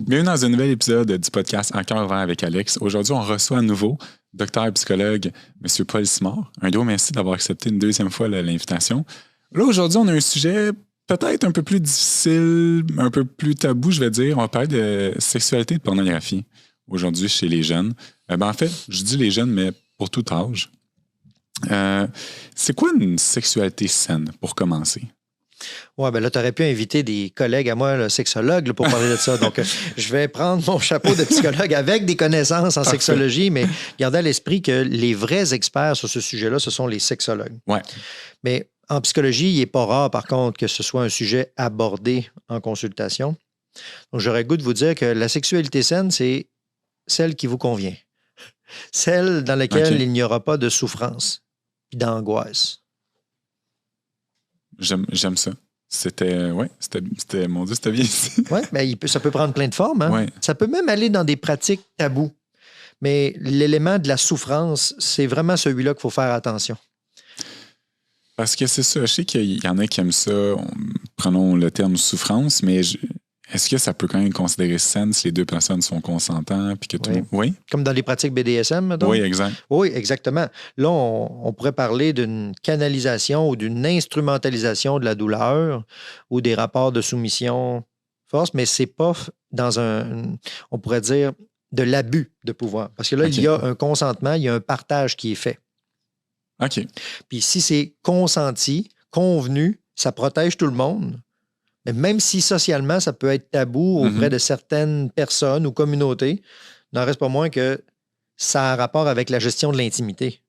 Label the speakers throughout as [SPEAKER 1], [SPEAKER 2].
[SPEAKER 1] Bienvenue dans un nouvel épisode du podcast En cœur ouvert avec Alex. Aujourd'hui, on reçoit à nouveau docteur et psychologue M. Paul Simard. Un gros merci d'avoir accepté une deuxième fois l'invitation. Là, aujourd'hui, on a un sujet peut-être un peu plus difficile, un peu plus tabou, je vais dire. On va parler de sexualité et de pornographie aujourd'hui chez les jeunes. En fait, je dis les jeunes, mais pour tout âge. C'est quoi une sexualité saine, pour commencer?
[SPEAKER 2] Oui, bien là, tu aurais pu inviter des collègues à moi, le sexologue, là, pour parler de ça. Donc, je vais prendre mon chapeau de psychologue avec des connaissances en sexologie, mais gardez à l'esprit que les vrais experts sur ce sujet-là, ce sont les sexologues.
[SPEAKER 1] Ouais.
[SPEAKER 2] Mais en psychologie, il n'est pas rare, par contre, que ce soit un sujet abordé en consultation. Donc, j'aurais le goût de vous dire que la sexualité saine, c'est celle qui vous convient. Celle dans laquelle il n'y aura pas de souffrance et d'angoisse.
[SPEAKER 1] J'aime ça. C'était mon Dieu, c'était bien ici.
[SPEAKER 2] Oui, mais ça peut prendre plein de formes. Hein?
[SPEAKER 1] Ouais.
[SPEAKER 2] Ça peut même aller dans des pratiques tabous. Mais l'élément de la souffrance, c'est vraiment celui-là qu'il faut faire attention.
[SPEAKER 1] Parce que c'est ça. Je sais qu'il y en a qui aiment ça. Prenons le terme souffrance, mais est-ce que ça peut quand même être considéré saine si les deux personnes sont consentantes puis que tout... Oui.
[SPEAKER 2] Comme dans les pratiques BDSM, mettons?
[SPEAKER 1] Oui, exact.
[SPEAKER 2] Oui, exactement. Là, on pourrait parler d'une canalisation ou d'une instrumentalisation de la douleur ou des rapports de soumission force, mais c'est pas dans on pourrait dire, de l'abus de pouvoir. Parce que là, il y a un consentement, il y a un partage qui est fait.
[SPEAKER 1] OK.
[SPEAKER 2] Puis si c'est consenti, convenu, ça protège tout le monde. Mais même si socialement, ça peut être tabou auprès de certaines personnes ou communautés, il n'en reste pas moins que ça a un rapport avec la gestion de l'intimité.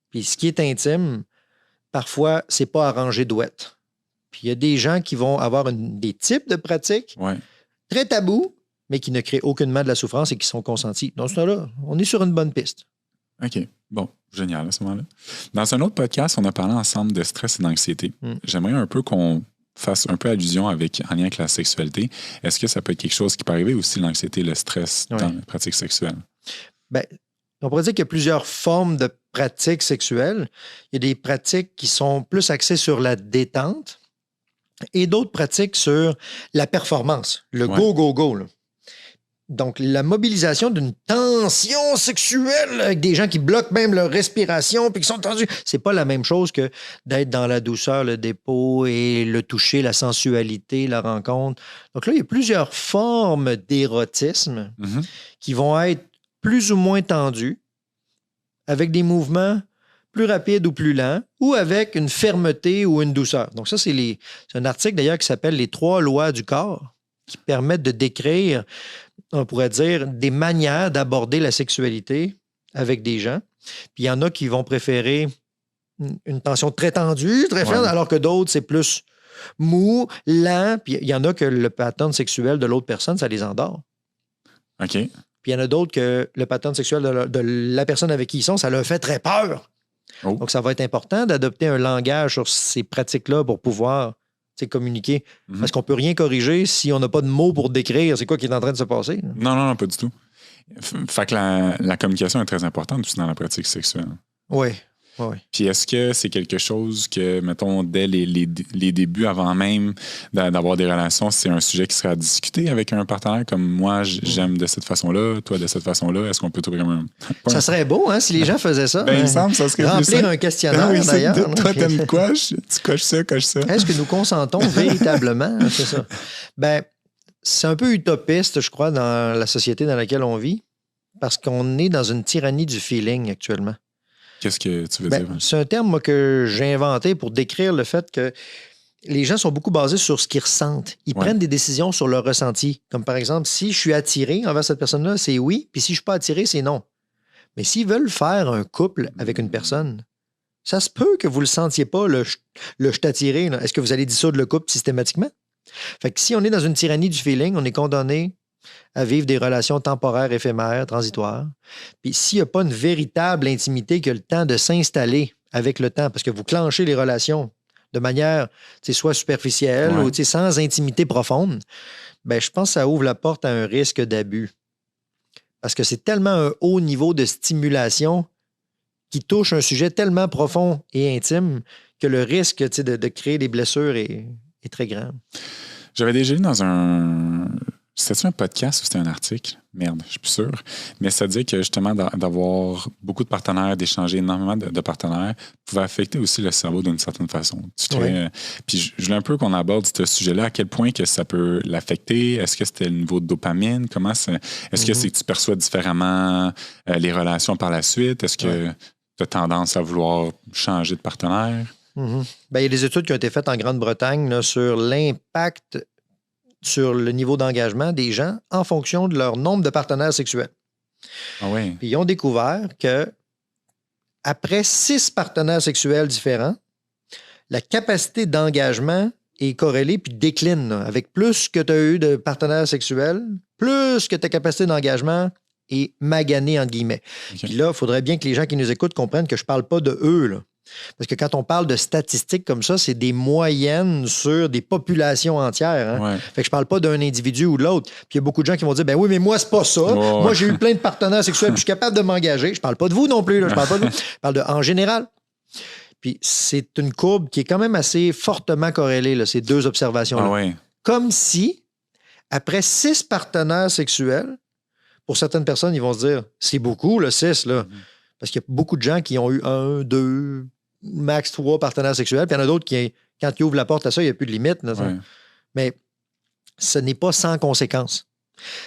[SPEAKER 2] Puis ce qui est intime, parfois, c'est pas arrangé douette. Puis il y a des gens qui vont avoir des types de pratiques très tabous, mais qui ne créent aucunement de la souffrance et qui sont consentis. Dans ce temps-là, on est sur une bonne piste.
[SPEAKER 1] OK. Bon, génial à ce moment-là. Dans un autre podcast, on a parlé ensemble de stress et d'anxiété. J'aimerais un peu qu'on fasse un peu allusion en lien avec la sexualité. Est-ce que ça peut être quelque chose qui peut arriver aussi, l'anxiété, le stress dans les pratiques sexuelles?
[SPEAKER 2] Bien, on pourrait dire qu'il y a plusieurs formes de pratiques sexuelles. Il y a des pratiques qui sont plus axées sur la détente et d'autres pratiques sur la performance, le go. Là. Donc, la mobilisation d'une tension sexuelle avec des gens qui bloquent même leur respiration puis qui sont tendus, c'est pas la même chose que d'être dans la douceur, le dépôt et le toucher, la sensualité, la rencontre. Donc là, il y a plusieurs formes d'érotisme qui vont être plus ou moins tendues, avec des mouvements plus rapides ou plus lents, ou avec une fermeté ou une douceur. Donc ça, c'est un article d'ailleurs qui s'appelle « Les 3 lois du corps » qui permettent de décrire, on pourrait dire, des manières d'aborder la sexualité avec des gens. Puis il y en a qui vont préférer une tension très tendue, très ferme, alors que d'autres, c'est plus mou, lent. Puis il y en a que le pattern sexuel de l'autre personne, ça les endort.
[SPEAKER 1] OK.
[SPEAKER 2] Puis il y en a d'autres que le pattern sexuel de la personne avec qui ils sont, ça leur fait très peur. Oh. Donc ça va être important d'adopter un langage sur ces pratiques-là pour pouvoir communiquer. Parce qu'on ne peut rien corriger si on n'a pas de mots pour décrire c'est quoi qui est en train de se passer.
[SPEAKER 1] Non, pas du tout. Fait que la communication est très importante aussi dans la pratique sexuelle.
[SPEAKER 2] Oui.
[SPEAKER 1] Puis est-ce que c'est quelque chose que, mettons, dès les débuts, avant même d'avoir des relations, c'est un sujet qui serait à discuter avec un partenaire comme moi, j'aime de cette façon-là, toi de cette façon-là? Est-ce qu'on peut trouver comme un...
[SPEAKER 2] Ça serait beau, hein, si les gens faisaient ça.
[SPEAKER 1] Il me semble ça serait
[SPEAKER 2] remplir un questionnaire, d'ailleurs.
[SPEAKER 1] Toi, t'aimes quoi? Tu coches ça, coche ça.
[SPEAKER 2] Est-ce que nous consentons véritablement? C'est ça. Ben, c'est un peu utopiste, je crois, dans la société dans laquelle on vit, parce qu'on est dans une tyrannie du feeling actuellement.
[SPEAKER 1] Qu'est-ce que tu veux dire?
[SPEAKER 2] C'est un terme moi, que j'ai inventé pour décrire le fait que les gens sont beaucoup basés sur ce qu'ils ressentent. Ils prennent des décisions sur leur ressenti. Comme par exemple, si je suis attiré envers cette personne-là, c'est oui, puis si je ne suis pas attiré, c'est non. Mais s'ils veulent faire un couple avec une personne, ça se peut que vous ne le sentiez pas, le je t'attiré. Est-ce que vous allez dissoudre le couple systématiquement? Fait que si on est dans une tyrannie du feeling, on est condamné à vivre des relations temporaires, éphémères, transitoires. Puis s'il n'y a pas une véritable intimité qui a le temps de s'installer avec le temps, parce que vous clenchez les relations de manière soit superficielle ou sans intimité profonde, ben, je pense que ça ouvre la porte à un risque d'abus. Parce que c'est tellement un haut niveau de stimulation qui touche un sujet tellement profond et intime que le risque de créer des blessures est très grand.
[SPEAKER 1] J'avais déjà lu dans un... C'était-tu un podcast ou c'était un article? Merde, je suis plus sûr. Mais ça dit que justement, d'avoir beaucoup de partenaires, d'échanger énormément de partenaires, pouvait affecter aussi le cerveau d'une certaine façon. Puis je voulais un peu qu'on aborde ce sujet-là, à quel point que ça peut l'affecter. Est-ce que c'était le niveau de dopamine? Est-ce que c'est que tu perçois différemment les relations par la suite? Est-ce que tu as tendance à vouloir changer de partenaire?
[SPEAKER 2] Il y a des études qui ont été faites en Grande-Bretagne là, sur l'impact sur le niveau d'engagement des gens en fonction de leur nombre de partenaires sexuels.
[SPEAKER 1] Ah oui.
[SPEAKER 2] Puis ils ont découvert que après 6 partenaires sexuels différents, la capacité d'engagement est corrélée puis décline. Là. Avec plus que tu as eu de partenaires sexuels, plus que ta capacité d'engagement est maganée, entre guillemets. Okay. Puis là, il faudrait bien que les gens qui nous écoutent comprennent que je ne parle pas de eux, là. Parce que quand on parle de statistiques comme ça, c'est des moyennes sur des populations entières. Hein?
[SPEAKER 1] Ouais.
[SPEAKER 2] Fait que je parle pas d'un individu ou de l'autre. Puis il y a beaucoup de gens qui vont dire, ben oui, mais moi, c'est pas ça. Moi, j'ai eu plein de partenaires sexuels, puis je suis capable de m'engager. Je parle pas de vous non plus. Là. Je parle pas de vous. Je parle de en général. Puis c'est une courbe qui est quand même assez fortement corrélée, là, ces deux observations-là.
[SPEAKER 1] Ah ouais.
[SPEAKER 2] Comme si, après 6 partenaires sexuels, pour certaines personnes, ils vont se dire, c'est beaucoup, le 6, là. Parce qu'il y a beaucoup de gens qui ont eu 1, 2, max 3 partenaires sexuels. Puis il y en a d'autres qui, quand ils ouvrent la porte à ça, il n'y a plus de limite. Là, mais ce n'est pas sans conséquence.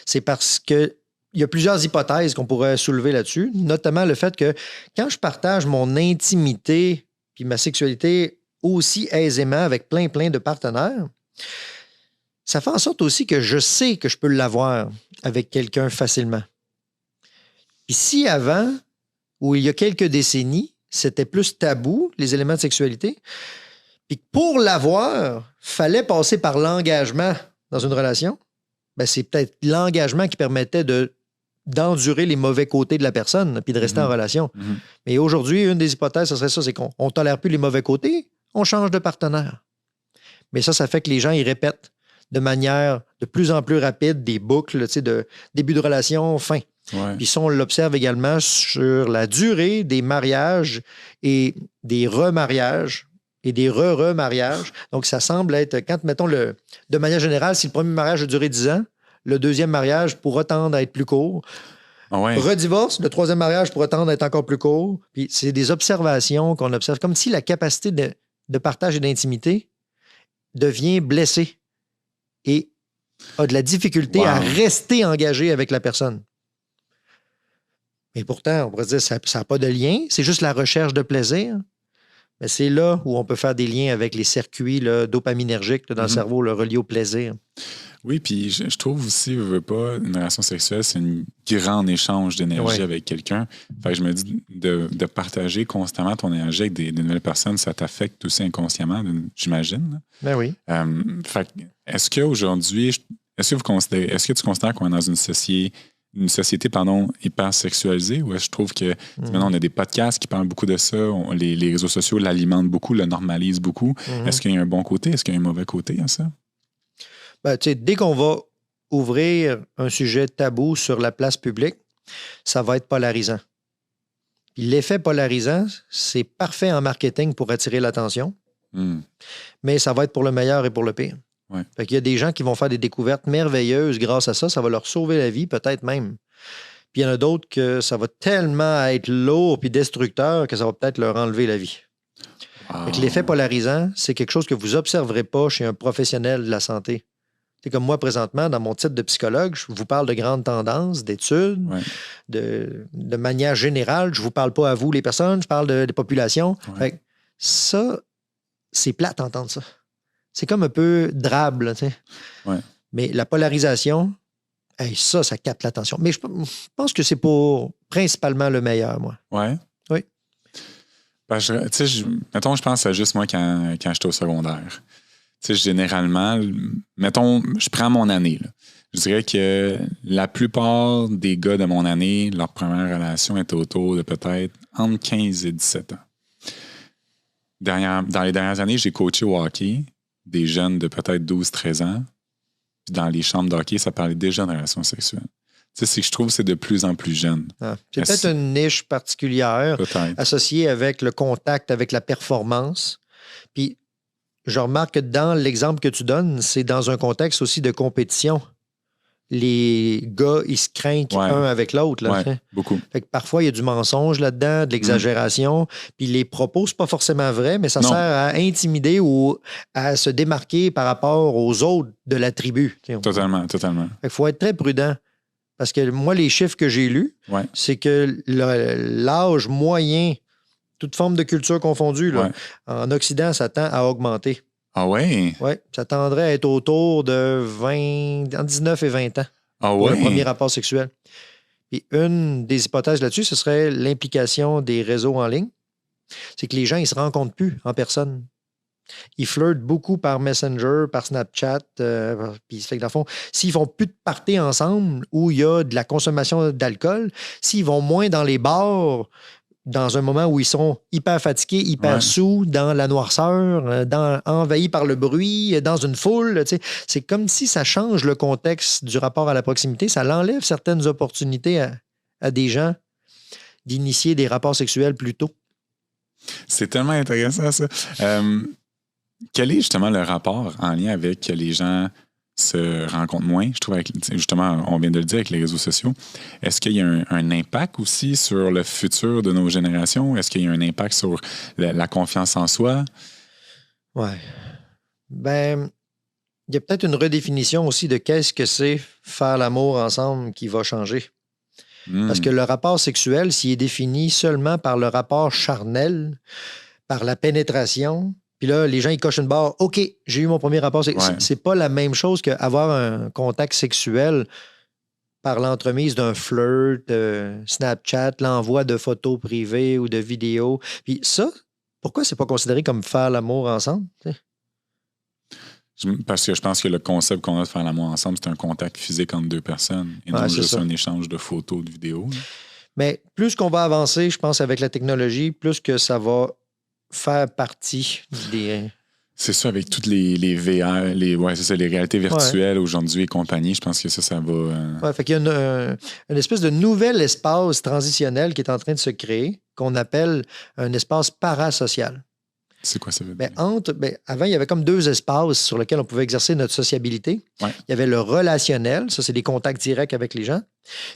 [SPEAKER 2] C'est parce que il y a plusieurs hypothèses qu'on pourrait soulever là-dessus, notamment le fait que quand je partage mon intimité puis ma sexualité aussi aisément avec plein de partenaires, ça fait en sorte aussi que je sais que je peux l'avoir avec quelqu'un facilement. Puis si avant, ou il y a quelques décennies, c'était plus tabou, les éléments de sexualité, puis pour l'avoir, fallait passer par l'engagement dans une relation, ben c'est peut-être l'engagement qui permettait d'endurer les mauvais côtés de la personne puis de rester en relation. Mais aujourd'hui, une des hypothèses, ce serait ça, c'est qu'on ne tolère plus les mauvais côtés, on change de partenaire. Mais ça fait que les gens, ils répètent de manière de plus en plus rapide des boucles, tu sais, de début de relation, fin.
[SPEAKER 1] Ouais.
[SPEAKER 2] Puis ça, on l'observe également sur la durée des mariages et des remariages et des re-remariages. Donc, ça semble être, quand, mettons, de manière générale, si le premier mariage a duré 10 ans, le deuxième mariage pourra tendre à être plus court.
[SPEAKER 1] Ah ouais.
[SPEAKER 2] Redivorce, le troisième mariage pourra tendre à être encore plus court. Puis c'est des observations qu'on observe, comme si la capacité de partage et d'intimité devient blessée et a de la difficulté à rester engagé avec la personne. Mais pourtant, on pourrait dire que ça n'a pas de lien, c'est juste la recherche de plaisir. Mais c'est là où on peut faire des liens avec les circuits là, dopaminergiques là, dans le cerveau, le relié au plaisir.
[SPEAKER 1] Oui, puis je trouve aussi, une relation sexuelle, c'est un grand échange d'énergie avec quelqu'un. Fait que je me dis, de partager constamment ton énergie avec des nouvelles personnes, ça t'affecte aussi inconsciemment, j'imagine.
[SPEAKER 2] Ben oui.
[SPEAKER 1] Fait que, est-ce qu'aujourd'hui, est-ce que tu considères qu'on est dans une société hyper sexualisée, ou est-ce que je trouve que maintenant on a des podcasts qui parlent beaucoup de ça, les réseaux sociaux l'alimentent beaucoup, le normalisent beaucoup. Est-ce qu'il y a un bon côté? Est-ce qu'il y a un mauvais côté à ça?
[SPEAKER 2] Ben, dès qu'on va ouvrir un sujet tabou sur la place publique, ça va être polarisant. Puis l'effet polarisant, c'est parfait en marketing pour attirer l'attention, mais ça va être pour le meilleur et pour le pire.
[SPEAKER 1] Ouais.
[SPEAKER 2] Fait qu'il y a des gens qui vont faire des découvertes merveilleuses grâce à ça. Ça va leur sauver la vie, peut-être même. Puis il y en a d'autres que ça va tellement être lourd puis destructeur que ça va peut-être leur enlever la vie. Wow. Fait que l'effet polarisant, c'est quelque chose que vous n'observerez pas chez un professionnel de la santé. C'est comme moi, présentement, dans mon titre de psychologue, je vous parle de grandes tendances, d'études, de manière générale. Je ne vous parle pas à vous, les personnes, je parle des populations. Fait que ça, c'est plate d'entendre ça. C'est comme un peu drabe, là, tu sais.
[SPEAKER 1] Ouais.
[SPEAKER 2] Mais la polarisation, ça capte l'attention. Mais je pense que c'est pour principalement le meilleur, moi.
[SPEAKER 1] Ouais.
[SPEAKER 2] Oui.
[SPEAKER 1] Ben, mettons, je pense à juste moi quand j'étais au secondaire. Tu sais, généralement, mettons, je prends mon année, là. Je dirais que la plupart des gars de mon année, leur première relation était autour de peut-être entre 15 et 17 ans. Dans les dernières années, j'ai coaché au hockey des jeunes de peut-être 12-13 ans. Puis dans les chambres de hockey, ça parlait déjà de relations sexuelles. Tu sais, c'est que je trouve que c'est de plus en plus jeune.
[SPEAKER 2] C'est peut-être une niche particulière associée avec le contact, avec la performance. Puis je remarque que dans l'exemple que tu donnes, c'est dans un contexte aussi de compétition. les gars, ils se craignent un avec l'autre. Là,
[SPEAKER 1] beaucoup.
[SPEAKER 2] Fait que parfois, il y a du mensonge là-dedans, de l'exagération. Puis les propos, c'est pas forcément vrai, mais ça sert à intimider ou à se démarquer par rapport aux autres de la tribu.
[SPEAKER 1] Totalement.
[SPEAKER 2] Fait qu'il faut être très prudent. Parce que moi, les chiffres que j'ai lus, c'est que l'âge moyen, toute forme de culture confondue, là, en Occident, ça tend à augmenter.
[SPEAKER 1] Ah ouais?
[SPEAKER 2] Oui, ça tendrait à être autour de 19 et 20 ans pour le premier rapport sexuel. Puis une des hypothèses là-dessus, ce serait l'implication des réseaux en ligne. C'est que les gens, ils ne se rencontrent plus en personne. Ils flirtent beaucoup par Messenger, par Snapchat. Puis, fait que dans le fond, s'ils font plus de parties ensemble où il y a de la consommation d'alcool, s'ils vont moins dans les bars, dans un moment où ils sont hyper fatigués, hyper sous, dans la noirceur, envahis par le bruit, dans une foule. C'est comme si ça change le contexte du rapport à la proximité. Ça l'enlève certaines opportunités à des gens d'initier des rapports sexuels plus tôt.
[SPEAKER 1] C'est tellement intéressant, ça. Quel est justement le rapport en lien avec les gens se rencontrent moins, je trouve, justement, on vient de le dire avec les réseaux sociaux. Est-ce qu'il y a un impact aussi sur le futur de nos générations? Est-ce qu'il y a un impact sur la confiance en soi?
[SPEAKER 2] Oui. Ben, il y a peut-être une redéfinition aussi de qu'est-ce que c'est faire l'amour ensemble qui va changer. Parce que le rapport sexuel, s'il est défini seulement par le rapport charnel, par la pénétration, puis là, les gens, ils cochent une barre. OK, j'ai eu mon premier rapport. C'est pas la même chose qu'avoir un contact sexuel par l'entremise d'un flirt, Snapchat, l'envoi de photos privées ou de vidéos. Puis ça, pourquoi c'est pas considéré comme faire l'amour ensemble?
[SPEAKER 1] Parce que je pense que le concept qu'on a de faire l'amour ensemble, c'est un contact physique entre deux personnes et non juste un échange de photos, de vidéos.
[SPEAKER 2] Mais plus qu'on va avancer, je pense, avec la technologie, plus que ça va faire partie des...
[SPEAKER 1] C'est ça, avec toutes les VR, les réalités virtuelles aujourd'hui et compagnie, je pense que ça va...
[SPEAKER 2] fait qu'il y a une espèce de nouvel espace transitionnel qui est en train de se créer, qu'on appelle un espace parasocial.
[SPEAKER 1] C'est quoi ça veut dire?
[SPEAKER 2] Avant, il y avait comme deux espaces sur lesquels on pouvait exercer notre sociabilité. Il y avait le relationnel, ça c'est des contacts directs avec les gens,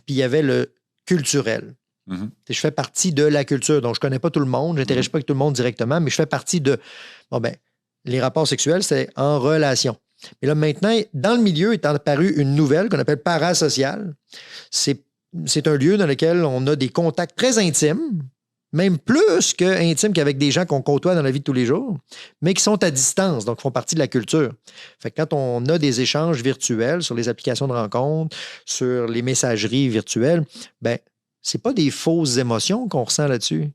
[SPEAKER 2] puis il y avait le culturel. Je fais partie de la culture, donc je ne connais pas tout le monde, je n'interagis pas avec tout le monde directement, mais je fais partie de... les rapports sexuels, c'est en relation. Mais là, maintenant, dans le milieu est apparue une nouvelle qu'on appelle parasocial. C'est un lieu dans lequel on a des contacts très intimes, même plus intimes qu'avec des gens qu'on côtoie dans la vie de tous les jours, mais qui sont à distance, donc font partie de la culture. Fait que quand on a des échanges virtuels sur les applications de rencontres, sur les messageries virtuelles, c'est pas des fausses émotions qu'on ressent là-dessus.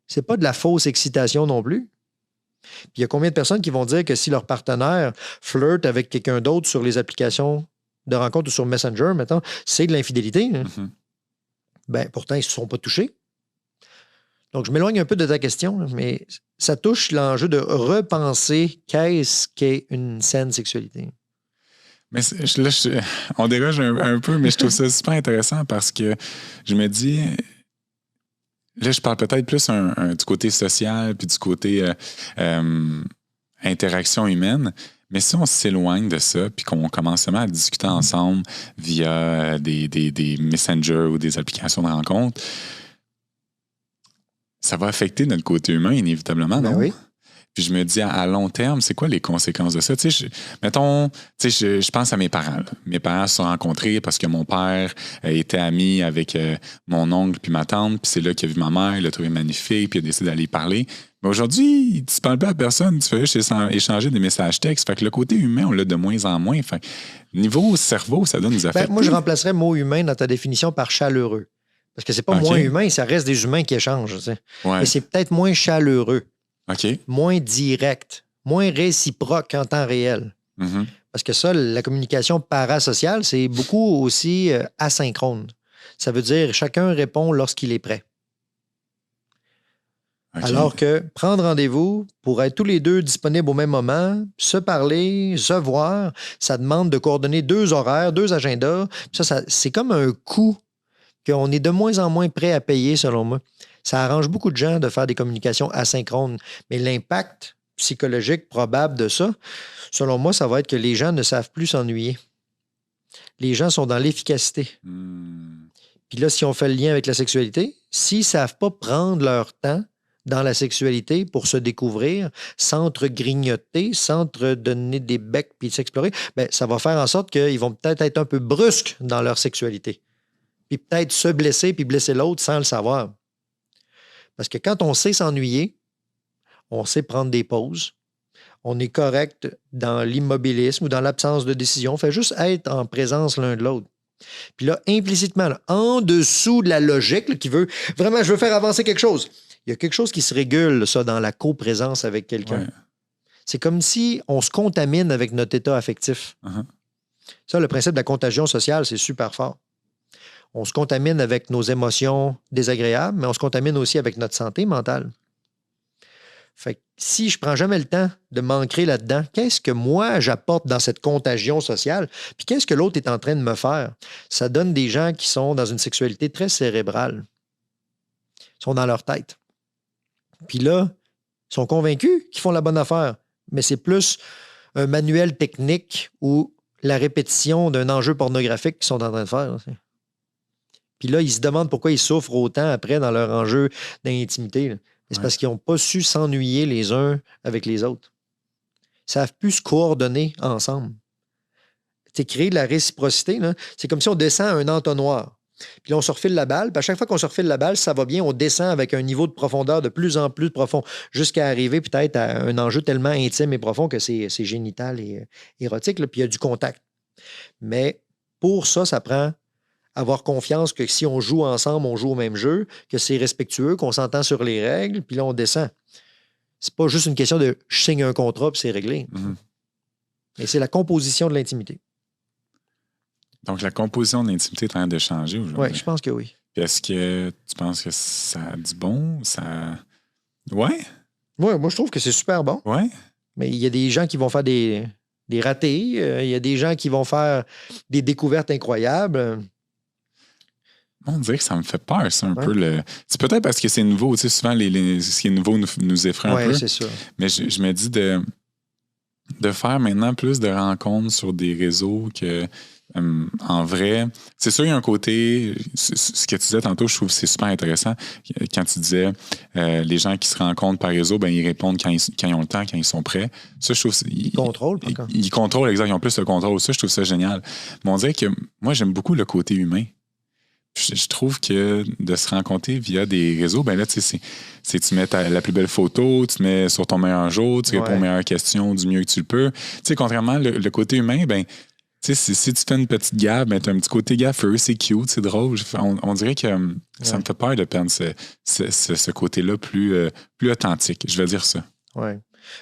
[SPEAKER 2] C'est pas de la fausse excitation non plus. Puis il y a combien de personnes qui vont dire que si leur partenaire flirte avec quelqu'un d'autre sur les applications de rencontre ou sur Messenger, mettons, c'est de l'infidélité. Pourtant, ils ne se sont pas touchés. Donc, je m'éloigne un peu de ta question, mais ça touche l'enjeu de repenser qu'est-ce qu'est une saine sexualité.
[SPEAKER 1] Mais là, on déroge un peu, mais je trouve ça super intéressant parce que je me dis, là, je parle peut-être plus du côté social puis du côté interaction humaine, mais si on s'éloigne de ça puis qu'on commence seulement à discuter ensemble via des messengers ou des applications de rencontre, ça va affecter notre côté humain inévitablement, non?
[SPEAKER 2] Oui.
[SPEAKER 1] Puis je me dis, à long terme, c'est quoi les conséquences de ça? Je pense à mes parents. Là. Mes parents se sont rencontrés parce que mon père était ami avec mon oncle puis ma tante, puis c'est là qu'il a vu ma mère, il l'a trouvé magnifique, puis il a décidé d'aller parler. Mais aujourd'hui, tu ne parles pas à personne, tu fais juste échanger des messages textes. Fait que le côté humain, on l'a de moins en moins. Fait que niveau cerveau, ça doit nous affecter.
[SPEAKER 2] Moi, je remplacerais mot humain dans ta définition par chaleureux. Parce que c'est pas moins humain, ça reste des humains qui échangent. Mais c'est peut-être moins chaleureux. Moins direct, moins réciproque en temps réel. Parce que ça, la communication parasociale, c'est beaucoup aussi asynchrone. Ça veut dire chacun répond lorsqu'il est prêt. Alors que prendre rendez-vous pour être tous les deux disponibles au même moment, se parler, se voir, ça demande de coordonner 2 horaires, 2 agendas. Ça c'est comme un coût qu'on est de moins en moins prêt à payer, selon moi. Ça arrange beaucoup de gens de faire des communications asynchrones. Mais l'impact psychologique probable de ça, selon moi, ça va être que les gens ne savent plus s'ennuyer. Les gens sont dans l'efficacité. Puis là, si on fait le lien avec la sexualité, s'ils ne savent pas prendre leur temps dans la sexualité pour se découvrir, s'entre-grignoter, s'entre-donner des becs puis s'explorer, bien, ça va faire en sorte qu'ils vont peut-être être un peu brusques dans leur sexualité. Puis peut-être se blesser puis blesser l'autre sans le savoir. Parce que quand on sait s'ennuyer, on sait prendre des pauses, on est correct dans l'immobilisme ou dans l'absence de décision, on fait juste être en présence l'un de l'autre. Puis là, implicitement, là, en dessous de la logique, là, qui veut vraiment, je veux faire avancer quelque chose. Il y a quelque chose qui se régule, ça, dans la coprésence avec quelqu'un. Ouais. C'est comme si on se contamine avec notre état affectif. Ça, le principe de la contagion sociale, c'est super fort. On se contamine avec nos émotions désagréables, mais on se contamine aussi avec notre santé mentale. Fait que si je ne prends jamais le temps de m'ancrer là-dedans, qu'est-ce que moi j'apporte dans cette contagion sociale? Puis qu'est-ce que l'autre est en train de me faire? Ça donne des gens qui sont dans une sexualité très cérébrale. Ils sont dans leur tête. Puis là, ils sont convaincus qu'ils font la bonne affaire. Mais c'est plus un manuel technique ou la répétition d'un enjeu pornographique qu'ils sont en train de faire. Aussi. Puis là, ils se demandent pourquoi ils souffrent autant après dans leur enjeu d'intimité. C'est parce qu'ils n'ont pas su s'ennuyer les uns avec les autres. Ils ne savent plus se coordonner ensemble. C'est créer de la réciprocité. Là. C'est comme si on descend un entonnoir. Puis là, on se refile la balle. Puis à chaque fois qu'on se refile la balle, ça va bien, on descend avec un niveau de profondeur de plus en plus profond, jusqu'à arriver peut-être à un enjeu tellement intime et profond que c'est génital et érotique. Là, puis il y a du contact. Mais pour ça, ça prend avoir confiance que si on joue ensemble, on joue au même jeu, que c'est respectueux, qu'on s'entend sur les règles, puis là, on descend. C'est pas juste une question de je signe un contrat, puis c'est réglé. Mais c'est la composition de l'intimité.
[SPEAKER 1] Donc, la composition de l'intimité est en train de changer aujourd'hui.
[SPEAKER 2] Oui, je pense que oui.
[SPEAKER 1] Puis est-ce que tu penses que ça a du bon? Ouais?
[SPEAKER 2] Oui, moi, je trouve que c'est super bon.
[SPEAKER 1] Ouais?
[SPEAKER 2] Mais il y a des gens qui vont faire des ratés. Il y a des gens qui vont faire des découvertes incroyables.
[SPEAKER 1] On dirait que ça me fait peur, ça, un peu. C'est peut-être parce que c'est nouveau. Tu sais, souvent, ce qui est nouveau nous effraie un peu.
[SPEAKER 2] Oui, c'est ça.
[SPEAKER 1] Mais je me dis de faire maintenant plus de rencontres sur des réseaux que... en vrai, c'est sûr, il y a un côté, ce que tu disais tantôt, je trouve que c'est super intéressant. Quand tu disais les gens qui se rencontrent par réseau, ben, ils répondent quand ils ont le temps, quand ils sont prêts. Ça, je trouve
[SPEAKER 2] ils contrôlent, par contre.
[SPEAKER 1] Ils contrôlent, exact, ils ont plus le contrôle. Ça, je trouve ça génial. Mais on dirait que moi, j'aime beaucoup le côté humain. Je trouve que de se rencontrer via des réseaux, ben là, tu sais, tu mets la plus belle photo, tu te mets sur ton meilleur jour, tu réponds aux meilleures questions du mieux que tu le peux. Tu sais, contrairement, le côté humain, ben, tu sais, si tu fais une petite gaffe, ben, tu as un petit côté gaffeux, c'est cute, c'est drôle. On dirait que ça me fait peur de perdre ce côté-là plus authentique. Je vais dire ça.
[SPEAKER 2] Oui.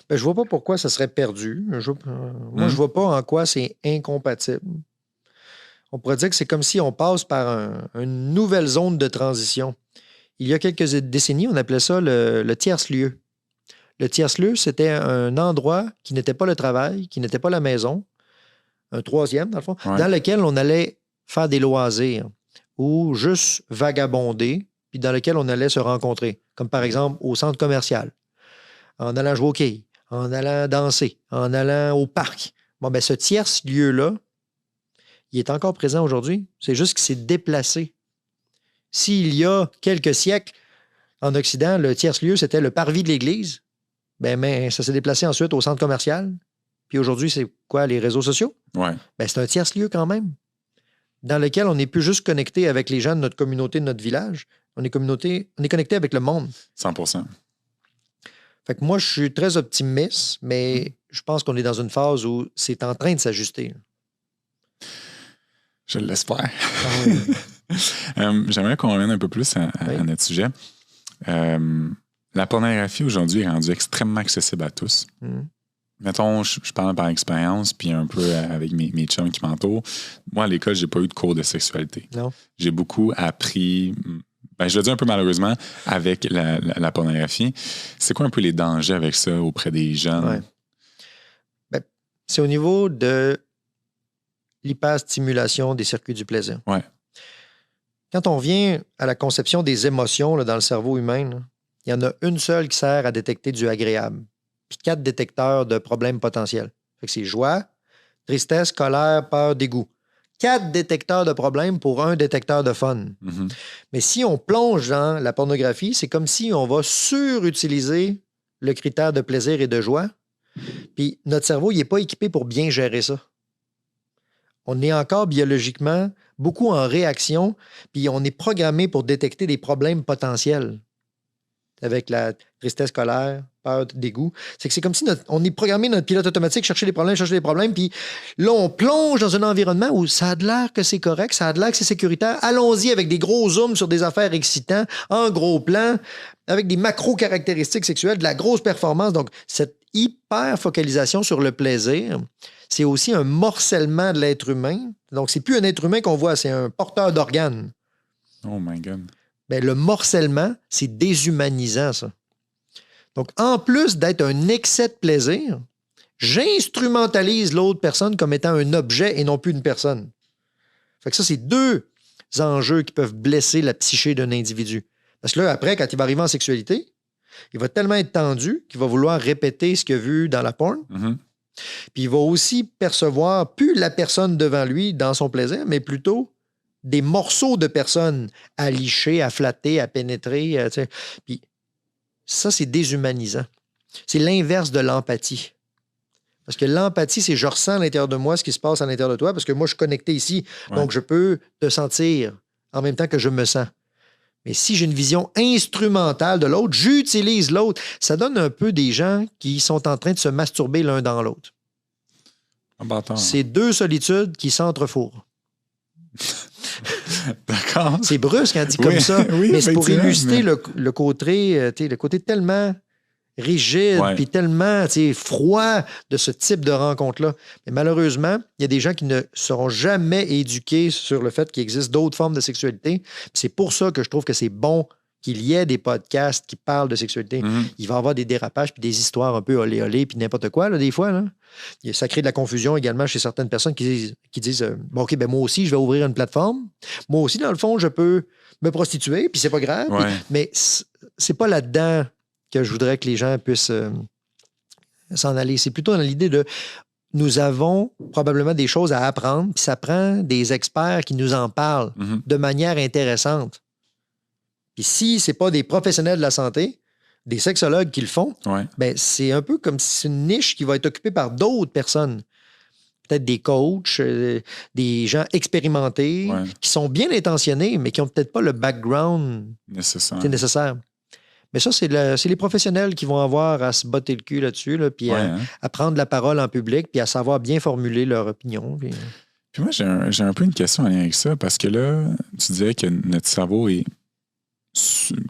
[SPEAKER 2] Ben, je vois pas pourquoi ça serait perdu. Moi, je vois pas en quoi c'est incompatible. On pourrait dire que c'est comme si on passe par une nouvelle zone de transition. Il y a quelques décennies, on appelait ça le tiers-lieu. Le tiers-lieu, c'était un endroit qui n'était pas le travail, qui n'était pas la maison, un troisième, dans le fond, dans lequel on allait faire des loisirs ou juste vagabonder, puis dans lequel on allait se rencontrer, comme par exemple au centre commercial, en allant jouer au quai, en allant danser, en allant au parc. Bon, ben ce tiers-lieu-là, il est encore présent aujourd'hui. C'est juste qu'il s'est déplacé. S'il y a quelques siècles, en Occident, le tiers-lieu, c'était le parvis de l'Église, mais ça s'est déplacé ensuite au centre commercial. Puis aujourd'hui, c'est quoi, les réseaux sociaux?
[SPEAKER 1] Ouais.
[SPEAKER 2] Ben, c'est un tiers-lieu quand même, dans lequel on n'est plus juste connecté avec les gens de notre communauté, de notre village. On est connecté avec le monde.
[SPEAKER 1] 100%.
[SPEAKER 2] Fait que moi, je suis très optimiste, mais je pense qu'on est dans une phase où c'est en train de s'ajuster.
[SPEAKER 1] Je l'espère. Ah oui. J'aimerais qu'on revienne un peu plus à notre sujet. La pornographie aujourd'hui est rendue extrêmement accessible à tous. Mettons, je parle par expérience, puis un peu avec mes chums qui m'entourent. Moi, à l'école, j'ai pas eu de cours de sexualité.
[SPEAKER 2] Non.
[SPEAKER 1] J'ai beaucoup appris, je le dis un peu malheureusement, avec la pornographie. C'est quoi un peu les dangers avec ça auprès des jeunes?
[SPEAKER 2] Ouais. C'est au niveau de l'hyperstimulation des circuits du plaisir.
[SPEAKER 1] Ouais.
[SPEAKER 2] Quand on vient à la conception des émotions là, dans le cerveau humain, là, il y en a une seule qui sert à détecter du agréable, puis 4 détecteurs de problèmes potentiels. Fait que c'est joie, tristesse, colère, peur, dégoût. 4 détecteurs de problèmes pour un détecteur de fun.
[SPEAKER 1] Mhm.
[SPEAKER 2] Mais si on plonge dans la pornographie, c'est comme si on va surutiliser le critère de plaisir et de joie. Puis notre cerveau, il n'est pas équipé pour bien gérer ça. On est encore biologiquement beaucoup en réaction, puis on est programmé pour détecter des problèmes potentiels avec la tristesse, colère, peur, dégoût. C'est comme si on est programmé notre pilote automatique, chercher des problèmes, puis là, on plonge dans un environnement où ça a de l'air que c'est correct, ça a de l'air que c'est sécuritaire. Allons-y avec des gros zooms sur des affaires excitantes, en gros plan, avec des macro-caractéristiques sexuelles, de la grosse performance. Donc, cette hyper-focalisation sur le plaisir, c'est aussi un morcellement de l'être humain. Donc, c'est plus un être humain qu'on voit, c'est un porteur d'organes.
[SPEAKER 1] Oh my God.
[SPEAKER 2] Bien, le morcellement, c'est déshumanisant, ça. Donc, en plus d'être un excès de plaisir, j'instrumentalise l'autre personne comme étant un objet et non plus une personne. Fait que ça, c'est 2 enjeux qui peuvent blesser la psyché d'un individu. Parce que là, après, quand il va arriver en sexualité, il va tellement être tendu qu'il va vouloir répéter ce qu'il a vu dans la porn.
[SPEAKER 1] Mhm.
[SPEAKER 2] Puis il va aussi percevoir plus la personne devant lui dans son plaisir, mais plutôt des morceaux de personnes à licher, à flatter, à pénétrer. Puis ça, c'est déshumanisant. C'est l'inverse de l'empathie. Parce que l'empathie, c'est je ressens à l'intérieur de moi ce qui se passe à l'intérieur de toi, parce que moi, je suis connecté ici.
[SPEAKER 1] Ouais.
[SPEAKER 2] Donc, je peux te sentir en même temps que je me sens. Mais si j'ai une vision instrumentale de l'autre, j'utilise l'autre. Ça donne un peu des gens qui sont en train de se masturber l'un dans l'autre. C'est 2 solitudes qui s'entrefourrent.
[SPEAKER 1] D'accord.
[SPEAKER 2] C'est brusque, hein, dit comme ça.
[SPEAKER 1] Oui,
[SPEAKER 2] mais c'est pour illustrer
[SPEAKER 1] mais...
[SPEAKER 2] le côté tellement rigide puis tellement froid de ce type de rencontre-là. Mais malheureusement, il y a des gens qui ne seront jamais éduqués sur le fait qu'il existe d'autres formes de sexualité. Puis c'est pour ça que je trouve que c'est bon qu'il y ait des podcasts qui parlent de sexualité.
[SPEAKER 1] Mm-hmm.
[SPEAKER 2] Il va y avoir des dérapages puis des histoires un peu olé-olé puis n'importe quoi, là, des fois. Là. Ça crée de la confusion également chez certaines personnes qui disent bon, OK, ben moi aussi, je vais ouvrir une plateforme. Moi aussi, dans le fond, je peux me prostituer, puis c'est pas grave.
[SPEAKER 1] Ouais.
[SPEAKER 2] Mais c'est pas là-dedans que je voudrais que les gens puissent s'en aller. C'est plutôt dans l'idée de nous avons probablement des choses à apprendre, puis ça prend des experts qui nous en parlent de manière intéressante. Puis si c'est pas des professionnels de la santé, des sexologues qui le font, ben c'est un peu comme si c'est une niche qui va être occupée par d'autres personnes. Peut-être des coachs, des gens expérimentés, qui sont bien intentionnés, mais qui n'ont peut-être pas le background nécessaire. Mais ça, c'est les professionnels qui vont avoir à se botter le cul là-dessus, là, puis à prendre la parole en public, puis à savoir bien formuler leur opinion.
[SPEAKER 1] Puis moi, j'ai un peu une question en lien avec ça, parce que là, tu disais que notre cerveau est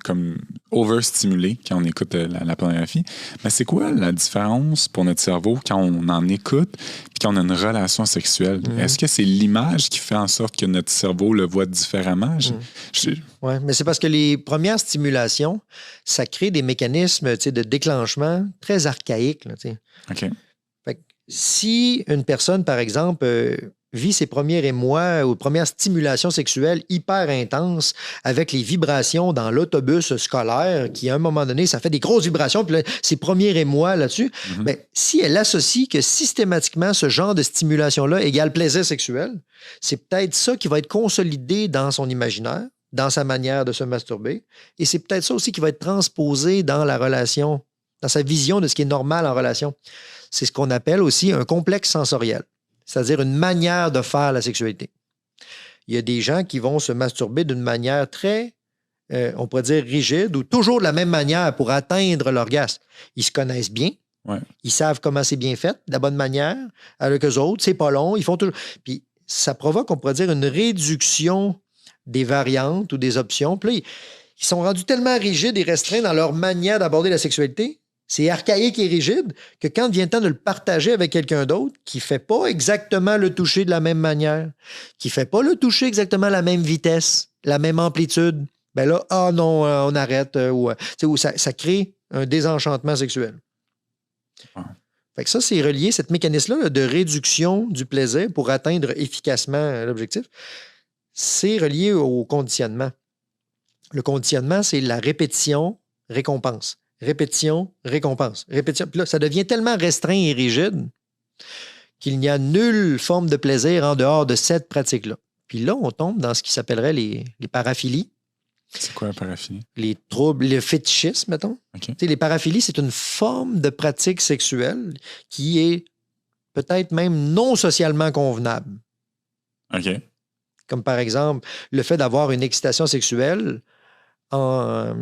[SPEAKER 1] comme overstimulé quand on écoute la pornographie. Mais c'est quoi la différence pour notre cerveau quand on en écoute et quand on a une relation sexuelle? Est-ce que c'est l'image qui fait en sorte que notre cerveau le voit différemment?
[SPEAKER 2] Oui, mais c'est parce que les premières stimulations, ça crée des mécanismes de déclenchement très archaïques. Là,
[SPEAKER 1] OK.
[SPEAKER 2] Fait que si une personne, par exemple, vit ses premiers émois ou premières stimulations sexuelles hyper intenses avec les vibrations dans l'autobus scolaire qui, à un moment donné, ça fait des grosses vibrations, puis là, ses premiers émois là-dessus, bien, si elle associe que systématiquement ce genre de stimulation-là égale plaisir sexuel, c'est peut-être ça qui va être consolidé dans son imaginaire, dans sa manière de se masturber, et c'est peut-être ça aussi qui va être transposé dans la relation, dans sa vision de ce qui est normal en relation. C'est ce qu'on appelle aussi un complexe sensoriel. C'est-à-dire une manière de faire la sexualité. Il y a des gens qui vont se masturber d'une manière très, on pourrait dire, rigide ou toujours de la même manière pour atteindre l'orgasme. Ils se connaissent bien. Ils savent comment c'est bien fait, de la bonne manière, avec eux autres. C'est pas long. Ils font toujours. Puis ça provoque, on pourrait dire, une réduction des variantes ou des options. Puis là, ils sont rendus tellement rigides et restreints dans leur manière d'aborder la sexualité. C'est archaïque et rigide que quand vient le temps de le partager avec quelqu'un d'autre qui ne fait pas exactement le toucher de la même manière, qui ne fait pas le toucher exactement à la même vitesse, la même amplitude, ben là, ah non, on arrête. Ou ça crée un désenchantement sexuel. Fait que ça, c'est relié, cette mécanisme-là de réduction du plaisir pour atteindre efficacement l'objectif, c'est relié au conditionnement. Le conditionnement, c'est la répétition-récompense. Répétition, récompense. Répétition. Puis là, ça devient tellement restreint et rigide qu'il n'y a nulle forme de plaisir en dehors de cette pratique-là. Puis là, on tombe dans ce qui s'appellerait les paraphilies.
[SPEAKER 1] C'est quoi la paraphilie?
[SPEAKER 2] Les troubles, le fétichisme, mettons.
[SPEAKER 1] OK.
[SPEAKER 2] Les paraphilies, c'est une forme de pratique sexuelle qui est peut-être même non socialement convenable.
[SPEAKER 1] OK.
[SPEAKER 2] Comme par exemple, le fait d'avoir une excitation sexuelle en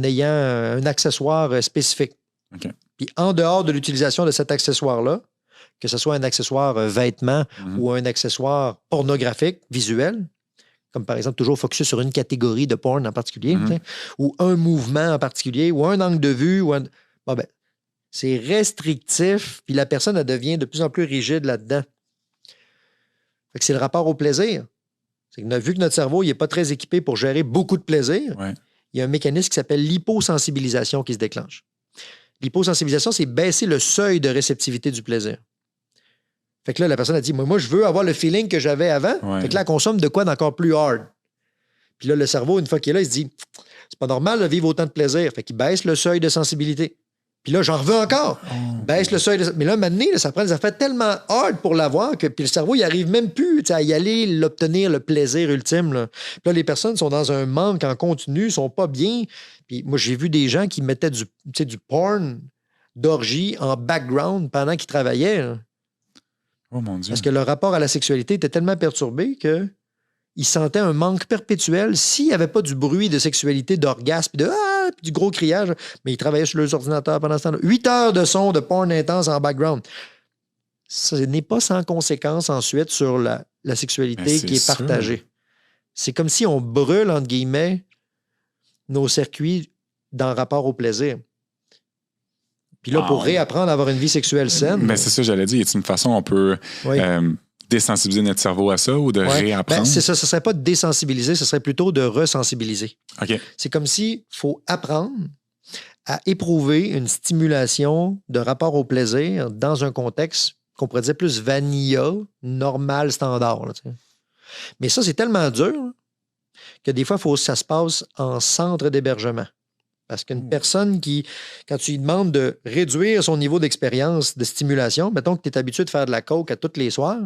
[SPEAKER 2] ayant un accessoire spécifique.
[SPEAKER 1] OK.
[SPEAKER 2] Puis en dehors de l'utilisation de cet accessoire-là, que ce soit un accessoire vêtement ou un accessoire pornographique, visuel, comme par exemple toujours focusé sur une catégorie de porn en particulier, ou un mouvement en particulier, ou un angle de vue, c'est restrictif, puis la personne elle devient de plus en plus rigide là-dedans. Fait que c'est le rapport au plaisir. C'est que vu que notre cerveau n'est pas très équipé pour gérer beaucoup de plaisir, il y a un mécanisme qui s'appelle l'hyposensibilisation qui se déclenche. L'hyposensibilisation, c'est baisser le seuil de réceptivité du plaisir. Fait que là, la personne a dit, moi, je veux avoir le feeling que j'avais avant. Fait que là, elle consomme de quoi d'encore plus hard. Puis là, le cerveau, une fois qu'il est là, il se dit, c'est pas normal de vivre autant de plaisir. Fait qu'il baisse le seuil de sensibilité. Puis là, j'en veux encore. Baisse le seuil de... Mais là, maintenant, ça prend des affaires tellement hard pour l'avoir que puis le cerveau, il n'arrive même plus à y aller, l'obtenir, le plaisir ultime. Là. Puis là, les personnes sont dans un manque en continu, sont pas bien. Puis moi, j'ai vu des gens qui mettaient du porn d'orgie en background pendant qu'ils travaillaient. Là.
[SPEAKER 1] Oh mon Dieu.
[SPEAKER 2] Parce que leur rapport à la sexualité était tellement perturbé qu'ils sentaient un manque perpétuel s'il n'y avait pas du bruit de sexualité, d'orgasme, puis du gros criage. Mais ils travaillaient sur leurs ordinateurs pendant ce temps-là. 8 heures de son de porn intense en background. Ce n'est pas sans conséquence ensuite sur la sexualité qui est partagée. C'est comme si on brûle, entre guillemets, nos circuits dans rapport au plaisir. Puis là, pour réapprendre à avoir une vie sexuelle saine...
[SPEAKER 1] Mais c'est ça, j'allais dire. Y a-t-il une façon on peut désensibiliser notre cerveau à ça ou de réapprendre?
[SPEAKER 2] C'est ça, ce ne serait pas de désensibiliser, ce serait plutôt de resensibiliser.
[SPEAKER 1] OK.
[SPEAKER 2] C'est comme s'il faut apprendre à éprouver une stimulation de rapport au plaisir dans un contexte qu'on pourrait dire plus vanilla, normal, standard. Là, mais ça, c'est tellement dur que des fois, il faut que ça se passe en centre d'hébergement. Parce qu'une personne qui, quand tu lui demandes de réduire son niveau d'expérience, de stimulation, mettons que tu es habitué de faire de la coke à tous les soirs,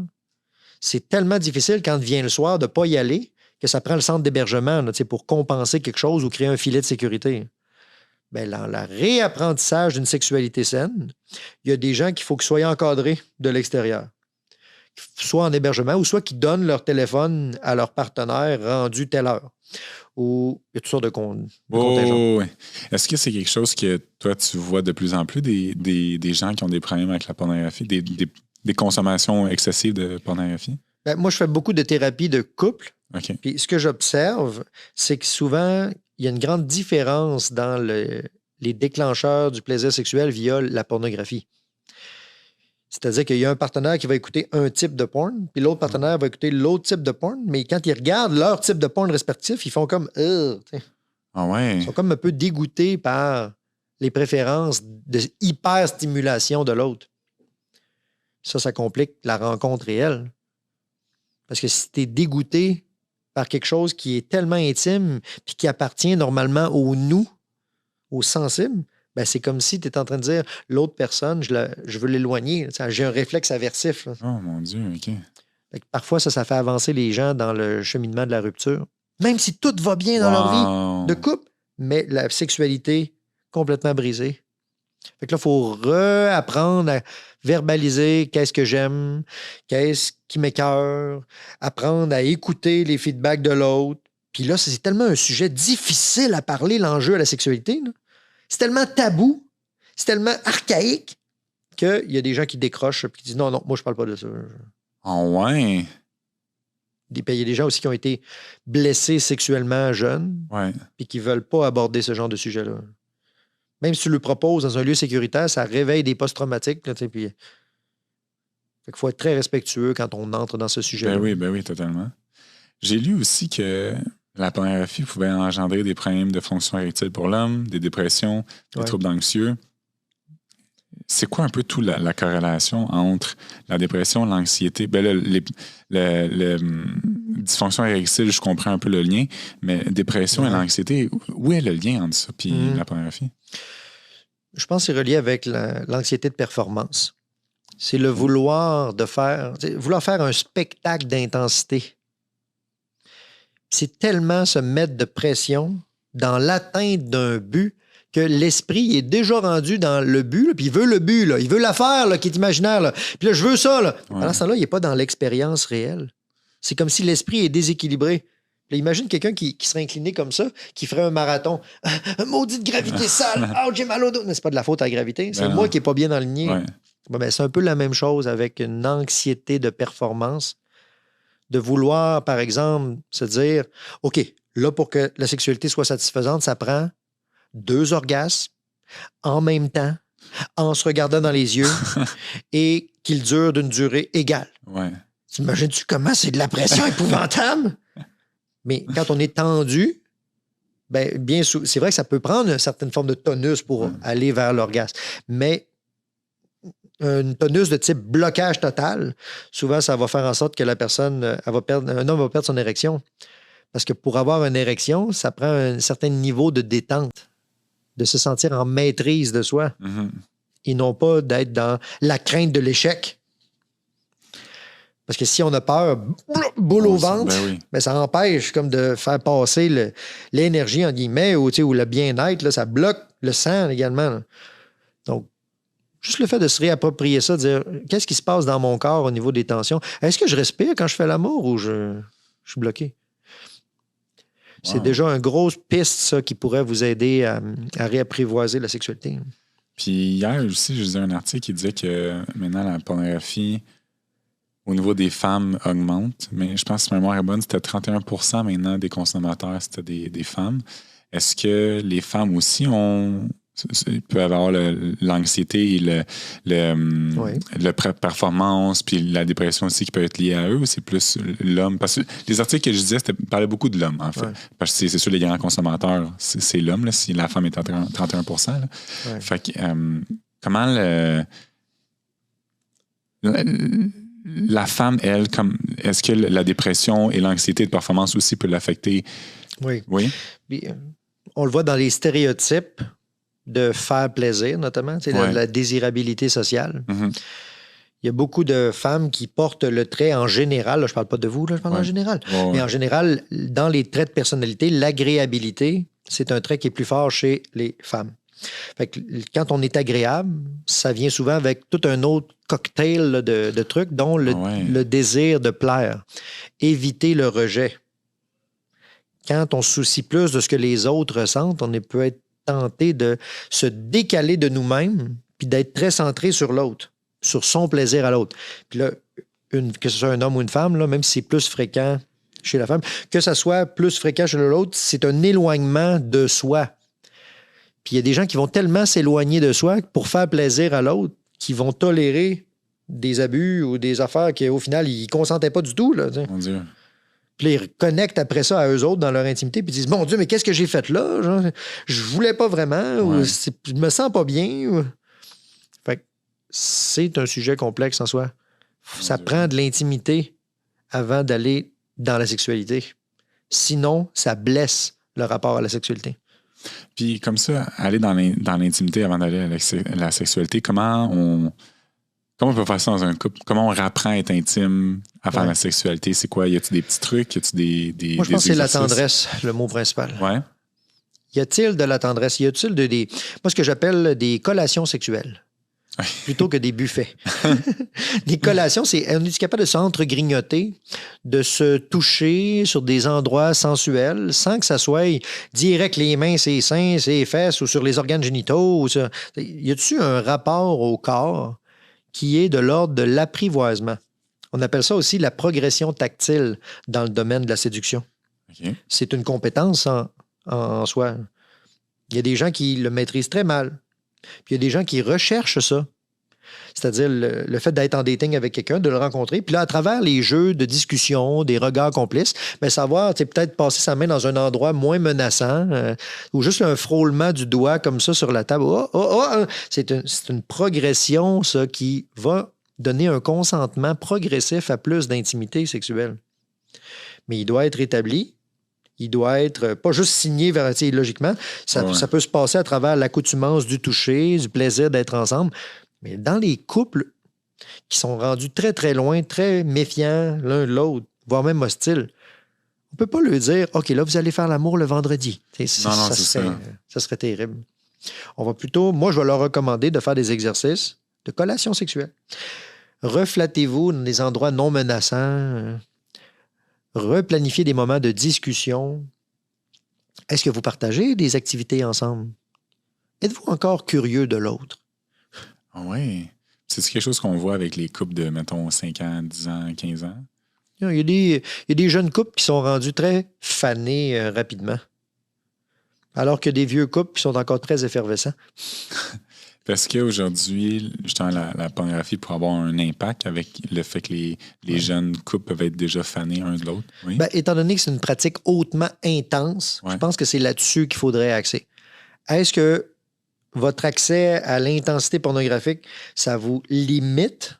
[SPEAKER 2] c'est tellement difficile quand vient le soir de ne pas y aller que ça prend le centre d'hébergement là, pour compenser quelque chose ou créer un filet de sécurité. Bien, dans le réapprentissage d'une sexualité saine, il y a des gens qu'il faut qu'ils soient encadrés de l'extérieur. Soit en hébergement ou soit qu'ils donnent leur téléphone à leur partenaire rendu telle heure. Ou il y a toutes sortes de contingents.
[SPEAKER 1] Oui. Est-ce que c'est quelque chose que toi, tu vois de plus en plus des gens qui ont des problèmes avec la pornographie, des consommations excessives de pornographie?
[SPEAKER 2] Ben, moi, je fais beaucoup de thérapie de couple.
[SPEAKER 1] OK.
[SPEAKER 2] Puis ce que j'observe, c'est que souvent, il y a une grande différence dans les déclencheurs du plaisir sexuel via la pornographie. C'est-à-dire qu'il y a un partenaire qui va écouter un type de porn, puis l'autre partenaire va écouter l'autre type de porn, mais quand ils regardent leur type de porn respectif, ils font comme
[SPEAKER 1] Ah ouais.
[SPEAKER 2] Ils sont comme un peu dégoûtés par les préférences de hyper-stimulation de l'autre. Ça complique la rencontre réelle. Parce que si tu es dégoûté par quelque chose qui est tellement intime puis qui appartient normalement au nous, au sensible, ben c'est comme si tu es en train de dire l'autre personne, je veux l'éloigner. J'ai un réflexe aversif. Là.
[SPEAKER 1] Oh mon Dieu, OK.
[SPEAKER 2] Fait que parfois, ça fait avancer les gens dans le cheminement de la rupture. Même si tout va bien dans leur vie de couple, mais la sexualité complètement brisée. Fait que là, il faut réapprendre à verbaliser qu'est-ce que j'aime, qu'est-ce qui m'écoeure, apprendre à écouter les feedbacks de l'autre. Puis là, c'est tellement un sujet difficile à parler, l'enjeu à la sexualité. Là. C'est tellement tabou, c'est tellement archaïque qu'il y a des gens qui décrochent et qui disent non, moi, je parle pas de ça.
[SPEAKER 1] Ah ouais.
[SPEAKER 2] Il y a des gens aussi qui ont été blessés sexuellement jeunes puis qui ne veulent pas aborder ce genre de sujet-là. Même si tu le proposes dans un lieu sécuritaire, ça réveille des post-traumatiques. Là, puis... Fait qu'il faut être très respectueux quand on entre dans ce sujet-là.
[SPEAKER 1] Ben oui, totalement. J'ai lu aussi que la pornographie pouvait engendrer des problèmes de fonction érectile pour l'homme, des dépressions, des troubles anxieux. C'est quoi un peu toute la corrélation entre la dépression, l'anxiété? Ben là, le dysfonction érectile, je comprends un peu le lien, mais dépression et l'anxiété, où est le lien entre ça et la pornographie?
[SPEAKER 2] Je pense que c'est relié avec l'anxiété de performance. C'est le vouloir faire un spectacle d'intensité. C'est tellement se mettre de pression dans l'atteinte d'un but que l'esprit est déjà rendu dans le but, là, puis il veut le but, là, il veut l'affaire là, qui est imaginaire. Là. Puis là, je veux ça. Là.
[SPEAKER 1] Ouais.
[SPEAKER 2] Pendant ce temps-là, il n'est pas dans l'expérience réelle. C'est comme si l'esprit est déséquilibré. Là, imagine quelqu'un qui serait incliné comme ça, qui ferait un marathon. Maudite gravité sale! Oh, j'ai mal au dos! Mais c'est pas de la faute à la gravité. C'est moi qui n'est pas bien aligné.
[SPEAKER 1] Ouais.
[SPEAKER 2] Bon, ben, c'est un peu la même chose avec une anxiété de performance. De vouloir, par exemple, se dire OK, là, pour que la sexualité soit satisfaisante, ça prend 2 orgasmes en même temps, en se regardant dans les yeux et qu'ils durent d'une durée égale.
[SPEAKER 1] Ouais.
[SPEAKER 2] T'imagines-tu comment c'est de la pression épouvantable? Mais quand on est tendu, ben, c'est vrai que ça peut prendre une certaine forme de tonus pour aller vers l'orgasme. Mais une tonus de type blocage total, souvent, ça va faire en sorte que la personne, un homme va perdre son érection. Parce que pour avoir une érection, ça prend un certain niveau de détente, de se sentir en maîtrise de soi, et non pas d'être dans la crainte de l'échec. Parce que si on a peur, boule au ventre, ben ça empêche comme de faire passer l'énergie, en guillemets, ou le bien-être, là, ça bloque le sang également. Là. Donc, juste le fait de se réapproprier ça, de dire qu'est-ce qui se passe dans mon corps au niveau des tensions? Est-ce que je respire quand je fais l'amour ou je suis bloqué? Wow. C'est déjà une grosse piste, ça, qui pourrait vous aider à réapprivoiser la sexualité.
[SPEAKER 1] Puis hier aussi, je lisais un article qui disait que maintenant, la pornographie, au niveau des femmes, augmente. Mais je pense que si ma mémoire est bonne, c'était 31% maintenant des consommateurs, c'était des femmes. Est-ce que les femmes aussi peuvent avoir l'anxiété et la performance, puis la dépression aussi qui peut être liée à eux, ou c'est plus l'homme? Parce que les articles que je disais, parlaient beaucoup de l'homme, en fait. Ouais. Parce que c'est sûr, les grands consommateurs, c'est l'homme, là, si la femme est à 31%. Là. Ouais. Fait que, comment la femme, elle, est-ce que la dépression et l'anxiété de performance aussi peut l'affecter?
[SPEAKER 2] Oui.
[SPEAKER 1] Oui.
[SPEAKER 2] Puis, on le voit dans les stéréotypes de faire plaisir, notamment, la désirabilité sociale.
[SPEAKER 1] Mm-hmm.
[SPEAKER 2] Il y a beaucoup de femmes qui portent le trait en général, là, je ne parle pas de vous, là, je parle en général, mais en général, dans les traits de personnalité, l'agréabilité, c'est un trait qui est plus fort chez les femmes. Fait que quand on est agréable, ça vient souvent avec tout un autre cocktail de trucs, dont le désir de plaire. Éviter le rejet. Quand on se soucie plus de ce que les autres ressentent, on peut être tenté de se décaler de nous-mêmes puis d'être très centré sur l'autre, sur son plaisir à l'autre. Puis là, que ce soit un homme ou une femme, là, même si c'est plus fréquent chez la femme, que ça soit plus fréquent chez l'autre, c'est un éloignement de soi. Puis il y a des gens qui vont tellement s'éloigner de soi pour faire plaisir à l'autre qui vont tolérer des abus ou des affaires qu'au final, ils ne consentaient pas du tout. Là,
[SPEAKER 1] mon Dieu.
[SPEAKER 2] Puis ils reconnectent après ça à eux autres dans leur intimité, puis ils disent « Mon Dieu, mais qu'est-ce que j'ai fait là? Genre, je voulais pas vraiment, ou je me sens pas bien. » Fait que c'est un sujet complexe en soi. Ça prend de l'intimité avant d'aller dans la sexualité. Sinon, ça blesse le rapport à la sexualité.
[SPEAKER 1] Puis comme ça, aller dans l'intimité avant d'aller à la sexualité, comment on peut faire ça dans un couple? Comment on apprend à être intime avant la sexualité? C'est quoi? Y a-t-il des petits trucs? Y a-t-il des
[SPEAKER 2] Moi, je pense que c'est la tendresse, le mot principal.
[SPEAKER 1] Ouais.
[SPEAKER 2] Y a-t-il de la tendresse? Y a-t-il moi, ce que j'appelle des collations sexuelles? Plutôt que des buffets. Des collations, on est capable de s'entre-grignoter, de se toucher sur des endroits sensuels sans que ça soit direct les mains, ses seins, ses fesses ou sur les organes génitaux. Y a-t-il un rapport au corps qui est de l'ordre de l'apprivoisement? On appelle ça aussi la progression tactile dans le domaine de la séduction.
[SPEAKER 1] Okay.
[SPEAKER 2] C'est une compétence en soi. Il y a des gens qui le maîtrisent très mal. Puis il y a des gens qui recherchent ça. C'est-à-dire le fait d'être en dating avec quelqu'un, de le rencontrer. Puis là, à travers les jeux de discussion, des regards complices, bien, savoir, peut-être passer sa main dans un endroit moins menaçant ou juste un frôlement du doigt comme ça sur la table. C'est une progression, ça, qui va donner un consentement progressif à plus d'intimité sexuelle. Mais il doit être établi. Il doit être pas juste signé logiquement. Ça peut se passer à travers l'accoutumance du toucher, du plaisir d'être ensemble. Mais dans les couples, qui sont rendus très, très loin, très méfiants l'un de l'autre, voire même hostiles, on ne peut pas leur dire « OK, là, vous allez faire l'amour le vendredi. » Ça serait terrible. On va plutôt, moi, je vais leur recommander de faire des exercices de collation sexuelle. Reflattez-vous dans des endroits non menaçants. Replanifiez des moments de discussion. Est-ce que vous partagez des activités ensemble? Êtes-vous encore curieux de l'autre?
[SPEAKER 1] Ah oui. C'est quelque chose qu'on voit avec les couples de, mettons, 5 ans, 10 ans, 15 ans?
[SPEAKER 2] Il y a des jeunes couples qui sont rendus très fanés rapidement. Alors que des vieux couples qui sont encore très effervescents.
[SPEAKER 1] Parce qu'aujourd'hui, justement, la pornographie pourrait avoir un impact avec le fait que les jeunes couples peuvent être déjà fanés un de l'autre. Oui?
[SPEAKER 2] Ben, étant donné que c'est une pratique hautement intense, je pense que c'est là-dessus qu'il faudrait axer. Est-ce que votre accès à l'intensité pornographique, ça vous limite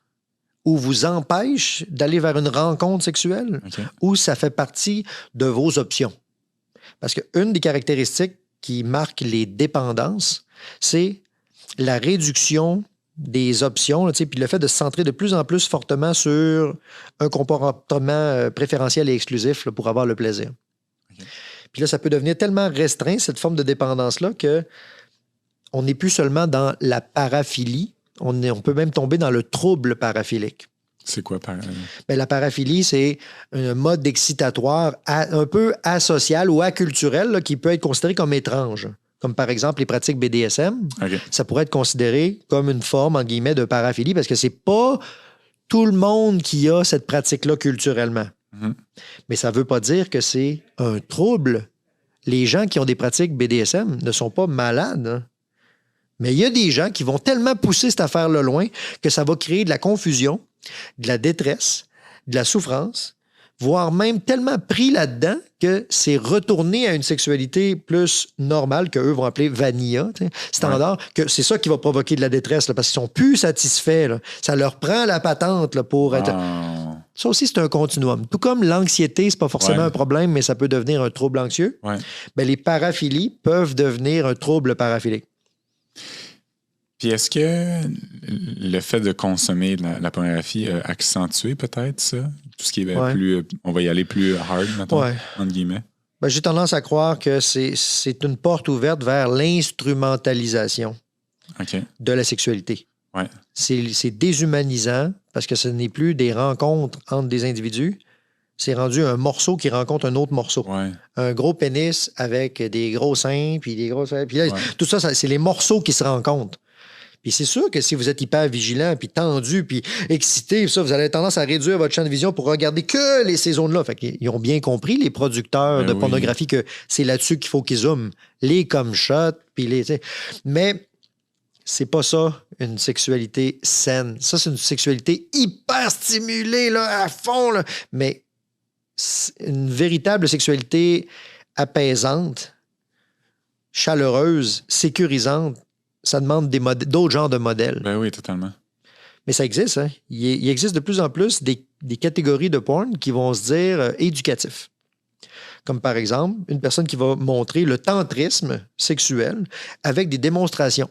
[SPEAKER 2] ou vous empêche d'aller vers une rencontre sexuelle ou ça fait partie de vos options? Parce qu'une des caractéristiques qui marque les dépendances, c'est la réduction des options, là, puis le fait de se centrer de plus en plus fortement sur un comportement préférentiel et exclusif là, pour avoir le plaisir. Puis là, ça peut devenir tellement restreint, cette forme de dépendance-là, que on n'est plus seulement dans la paraphilie, on peut même tomber dans le trouble paraphilique.
[SPEAKER 1] C'est quoi paraphilie?
[SPEAKER 2] Ben, la paraphilie, c'est un mode excitatoire un peu asocial ou aculturel là, qui peut être considéré comme étrange. Comme par exemple les pratiques BDSM. Ça pourrait être considéré comme une forme, en guillemets, de paraphilie parce que c'est pas tout le monde qui a cette pratique-là culturellement. Mais ça veut pas dire que c'est un trouble. Les gens qui ont des pratiques BDSM ne sont pas malades, hein. Mais il y a des gens qui vont tellement pousser cette affaire-là loin que ça va créer de la confusion, de la détresse, de la souffrance, voire même tellement pris là-dedans que c'est retourné à une sexualité plus normale qu'eux vont appeler vanilla, standard, que c'est ça qui va provoquer de la détresse là, parce qu'ils sont plus satisfaits. Là. Ça leur prend la patente là, pour être... Ça aussi, c'est un continuum. Tout comme l'anxiété, c'est pas forcément un problème, mais ça peut devenir un trouble anxieux. Ben, les paraphilies peuvent devenir un trouble paraphilique.
[SPEAKER 1] Puis est-ce que le fait de consommer la pornographie a accentué peut-être ça? Tout ce qui est plus... On va y aller plus hard, mettons, entre guillemets.
[SPEAKER 2] Ben, j'ai tendance à croire que c'est une porte ouverte vers l'instrumentalisation de la sexualité. C'est déshumanisant parce que ce n'est plus des rencontres entre des individus. C'est rendu un morceau qui rencontre un autre morceau. Un gros pénis avec des gros seins, puis des gros... Puis là, tout ça, c'est les morceaux qui se rencontrent. Puis c'est sûr que si vous êtes hyper vigilant, puis tendu, puis excité, ça, vous avez tendance à réduire votre champ de vision pour regarder que ces zones-là. Fait qu'ils ont bien compris, les producteurs de pornographie, que c'est là-dessus qu'il faut qu'ils zooment. Les cum shots, puis les... Mais c'est pas ça, une sexualité saine. Ça, c'est une sexualité hyper stimulée, là, à fond, là. Mais une véritable sexualité apaisante, chaleureuse, sécurisante, ça demande d'autres genres de modèles.
[SPEAKER 1] Ben oui, totalement.
[SPEAKER 2] Mais ça existe, hein? Il existe de plus en plus des catégories de porn qui vont se dire éducatifs. Comme par exemple, une personne qui va montrer le tantrisme sexuel avec des démonstrations.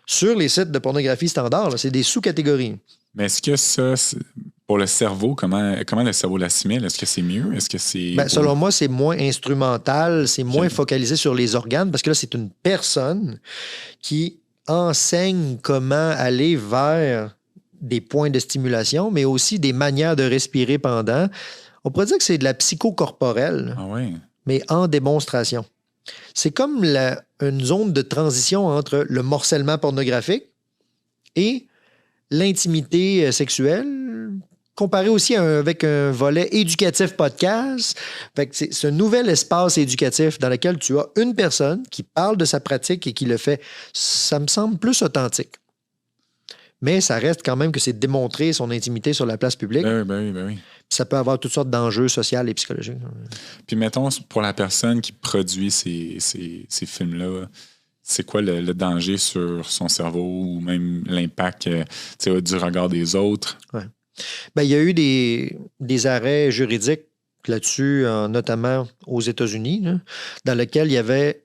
[SPEAKER 2] Sur les sites de pornographie standard, là, c'est des sous-catégories.
[SPEAKER 1] Mais est-ce que ça, pour le cerveau, comment le cerveau l'assimile? Est-ce que c'est mieux? Est-ce que c'est...
[SPEAKER 2] Selon moi, c'est moins instrumental, c'est moins focalisé sur les organes, parce que là, c'est une personne qui enseigne comment aller vers des points de stimulation, mais aussi des manières de respirer pendant. On pourrait dire que c'est de la psychocorporelle, mais en démonstration. C'est comme une zone de transition entre le morcellement pornographique et l'intimité sexuelle, comparé aussi avec un volet éducatif podcast. Fait que c'est un nouvel espace éducatif dans lequel tu as une personne qui parle de sa pratique et qui le fait. Ça me semble plus authentique. Mais ça reste quand même que c'est démontrer son intimité sur la place publique.
[SPEAKER 1] Ben oui.
[SPEAKER 2] Ça peut avoir toutes sortes d'enjeux sociaux et psychologiques.
[SPEAKER 1] Puis mettons, pour la personne qui produit ces films-là, c'est quoi le danger sur son cerveau ou même l'impact du regard des autres?
[SPEAKER 2] Ben, il y a eu des arrêts juridiques là-dessus, notamment aux États-Unis, là, dans lesquels il y avait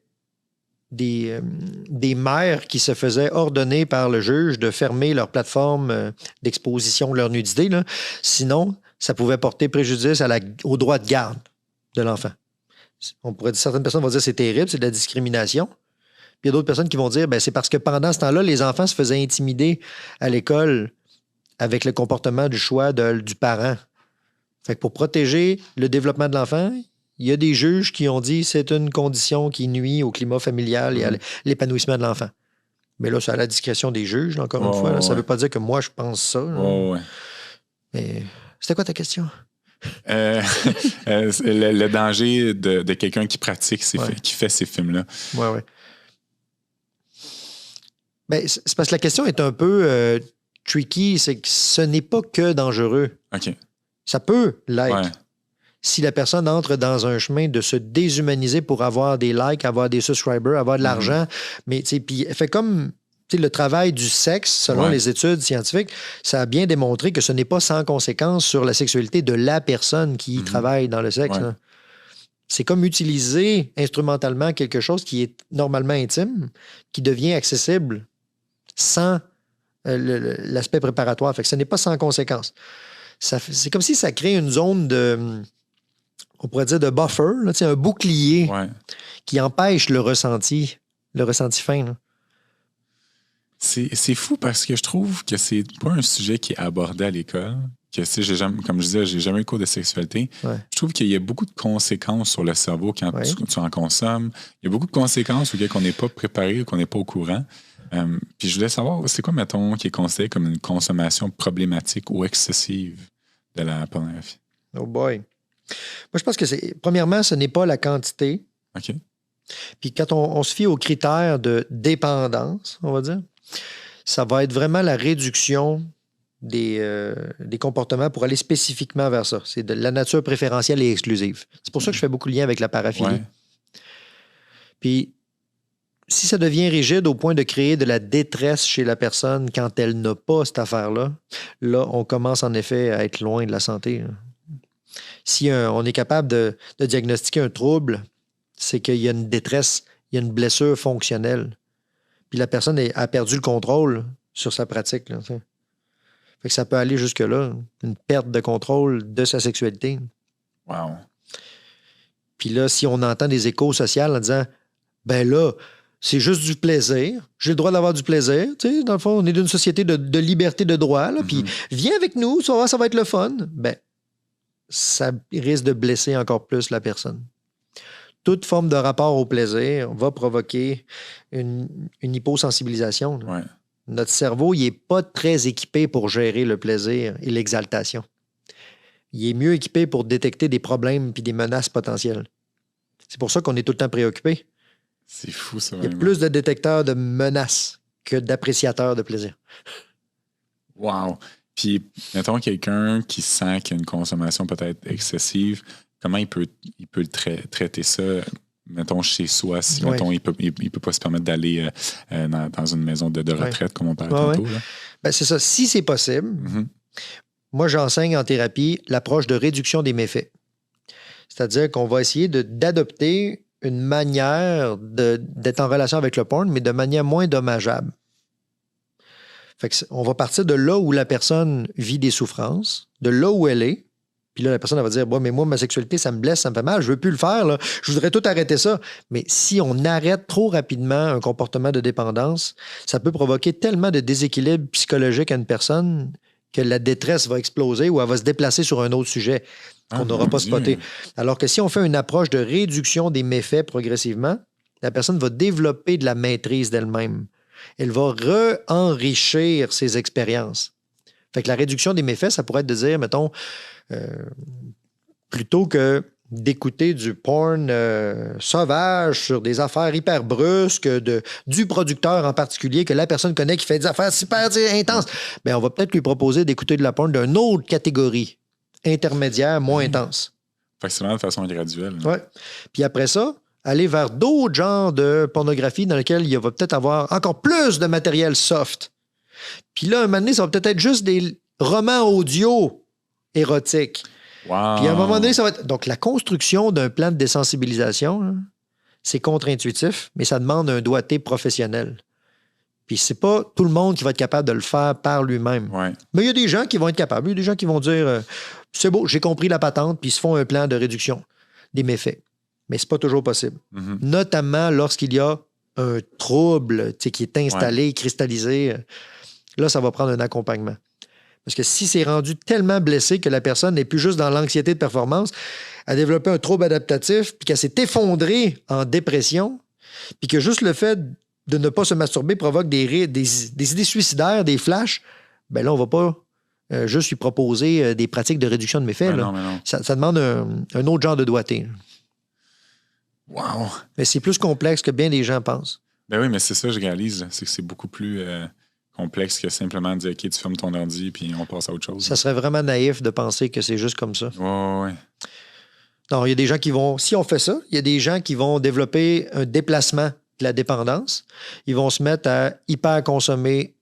[SPEAKER 2] des mères qui se faisaient ordonner par le juge de fermer leur plateforme d'exposition de leur nudité. Là. Sinon, ça pouvait porter préjudice au droit de garde de l'enfant. On pourrait dire, certaines personnes vont dire c'est terrible, c'est de la discrimination. Puis il y a d'autres personnes qui vont dire c'est parce que pendant ce temps-là, les enfants se faisaient intimider à l'école avec le comportement du choix du parent. Fait que pour protéger le développement de l'enfant, il y a des juges qui ont dit que c'est une condition qui nuit au climat familial et à l'épanouissement de l'enfant. Mais là, c'est à la discrétion des juges, là, encore une fois. Là. Ça ne veut pas dire que moi, je pense ça. Mais c'était quoi ta question?
[SPEAKER 1] Le danger de quelqu'un qui pratique, qui fait ces films-là.
[SPEAKER 2] Oui. Ben, c'est parce que la question est un peu tricky. C'est que ce n'est pas que dangereux.
[SPEAKER 1] OK.
[SPEAKER 2] Ça peut l'être. Si la personne entre dans un chemin de se déshumaniser pour avoir des likes, avoir des subscribers, avoir de l'argent, mais puis elle fait comme le travail du sexe, selon les études scientifiques, ça a bien démontré que ce n'est pas sans conséquence sur la sexualité de la personne qui travaille dans le sexe. Ouais. C'est comme utiliser instrumentalement quelque chose qui est normalement intime, qui devient accessible sans l'aspect préparatoire. Fait que ce n'est pas sans conséquence. C'est comme si ça crée une zone on pourrait dire de buffer, là, un bouclier qui empêche le ressenti fin. Là.
[SPEAKER 1] C'est fou parce que je trouve que c'est pas un sujet qui est abordé à l'école. Comme je disais, j'ai jamais eu de cours de sexualité. Ouais. Je trouve qu'il y a beaucoup de conséquences sur le cerveau quand tu en consommes. Il y a beaucoup de conséquences auxquelles on n'est pas préparé ou qu'on n'est pas au courant. Puis je voulais savoir, c'est quoi, mettons, qui est considéré comme une consommation problématique ou excessive de la pornographie?
[SPEAKER 2] Oh boy! Moi, je pense que premièrement, ce n'est pas la quantité.
[SPEAKER 1] OK.
[SPEAKER 2] Puis quand on se fie aux critères de dépendance, on va dire, ça va être vraiment la réduction des comportements pour aller spécifiquement vers ça. C'est de la nature préférentielle et exclusive. C'est pour ça que je fais beaucoup de liens avec la paraphilie. Ouais. Puis, si ça devient rigide au point de créer de la détresse chez la personne quand elle n'a pas cette affaire-là, là, on commence en effet à être loin de la santé. Si on est capable de diagnostiquer un trouble, c'est qu'il y a une détresse, il y a une blessure fonctionnelle. Puis la personne a perdu le contrôle sur sa pratique. Là, fait que ça peut aller jusque-là, une perte de contrôle de sa sexualité.
[SPEAKER 1] Wow.
[SPEAKER 2] Puis là, si on entend des échos sociaux en disant ben là, c'est juste du plaisir, j'ai le droit d'avoir du plaisir, tu sais, dans le fond, on est d'une société de liberté de droit, là, puis viens avec nous, tu vas voir, ça va être le fun. Ben, ça risque de blesser encore plus la personne. Toute forme de rapport au plaisir va provoquer une hyposensibilisation.
[SPEAKER 1] Ouais.
[SPEAKER 2] Notre cerveau, il n'est pas très équipé pour gérer le plaisir et l'exaltation. Il est mieux équipé pour détecter des problèmes et des menaces potentielles. C'est pour ça qu'on est tout le temps préoccupé.
[SPEAKER 1] C'est fou, ça.
[SPEAKER 2] Il y a plus de détecteurs de menaces que d'appréciateurs de plaisir.
[SPEAKER 1] Wow! Puis, mettons quelqu'un qui sent qu'il y a une consommation peut-être excessive, comment il peut traiter ça, mettons, chez soi, si, mettons, il peut pas se permettre d'aller dans une maison de retraite, comme on parlait tantôt. Là.
[SPEAKER 2] Ben, c'est ça. Si c'est possible, moi, j'enseigne en thérapie l'approche de réduction des méfaits. C'est-à-dire qu'on va essayer d'adopter une manière d'être en relation avec le porn, mais de manière moins dommageable. Fait que on va partir de là où la personne vit des souffrances, de là où elle est. Puis là, la personne elle va dire bon, mais moi, ma sexualité, ça me blesse, ça me fait mal, je veux plus le faire. Là. Je voudrais tout arrêter ça. Mais si on arrête trop rapidement un comportement de dépendance, ça peut provoquer tellement de déséquilibre psychologique à une personne que la détresse va exploser ou elle va se déplacer sur un autre sujet qu'on n'aura pas spoté. Alors que si on fait une approche de réduction des méfaits progressivement, la personne va développer de la maîtrise d'elle-même. Elle va re-enrichir ses expériences. Fait que la réduction des méfaits, ça pourrait être de dire, mettons, plutôt que d'écouter du porn sauvage sur des affaires hyper brusques du producteur en particulier que la personne connaît qui fait des affaires super intenses, bien, on va peut-être lui proposer d'écouter de la porn d'une autre catégorie, intermédiaire, moins intense.
[SPEAKER 1] Fait que c'est vraiment de façon graduelle.
[SPEAKER 2] Oui. Puis après ça, aller vers d'autres genres de pornographie dans lesquels il va peut-être avoir encore plus de matériel soft. Puis là, un moment donné, ça va peut-être être juste des romans audio érotiques.
[SPEAKER 1] Wow.
[SPEAKER 2] Puis à un moment donné, ça va être... Donc, la construction d'un plan de désensibilisation, hein, c'est contre-intuitif, mais ça demande un doigté professionnel. Puis c'est pas tout le monde qui va être capable de le faire par lui-même.
[SPEAKER 1] Ouais.
[SPEAKER 2] Mais il y a des gens qui vont être capables. Il y a des gens qui vont dire c'est beau, j'ai compris la patente, puis ils se font un plan de réduction des méfaits. Mais c'est pas toujours possible. Notamment lorsqu'il y a un trouble qui est installé, cristallisé. Là, ça va prendre un accompagnement. Parce que si c'est rendu tellement blessé que la personne n'est plus juste dans l'anxiété de performance, a développé un trouble adaptatif, puis qu'elle s'est effondrée en dépression, puis que juste le fait de ne pas se masturber provoque des idées suicidaires, des flashs, ben là, on ne va pas juste lui proposer des pratiques de réduction de méfaits.
[SPEAKER 1] Non.
[SPEAKER 2] Ça demande un autre genre de doigté.
[SPEAKER 1] Wow!
[SPEAKER 2] Mais c'est plus complexe que bien des gens pensent.
[SPEAKER 1] Ben oui, mais c'est ça, je réalise. C'est que c'est beaucoup plus complexe que simplement dire « OK, tu fermes ton ordi puis on passe à autre chose. »
[SPEAKER 2] Ça serait vraiment naïf de penser que c'est juste comme ça.
[SPEAKER 1] Ouais.
[SPEAKER 2] Non, il y a des gens qui vont... Si on fait ça, il y a des gens qui vont développer un déplacement de la dépendance. Ils vont se mettre à hyper-consommer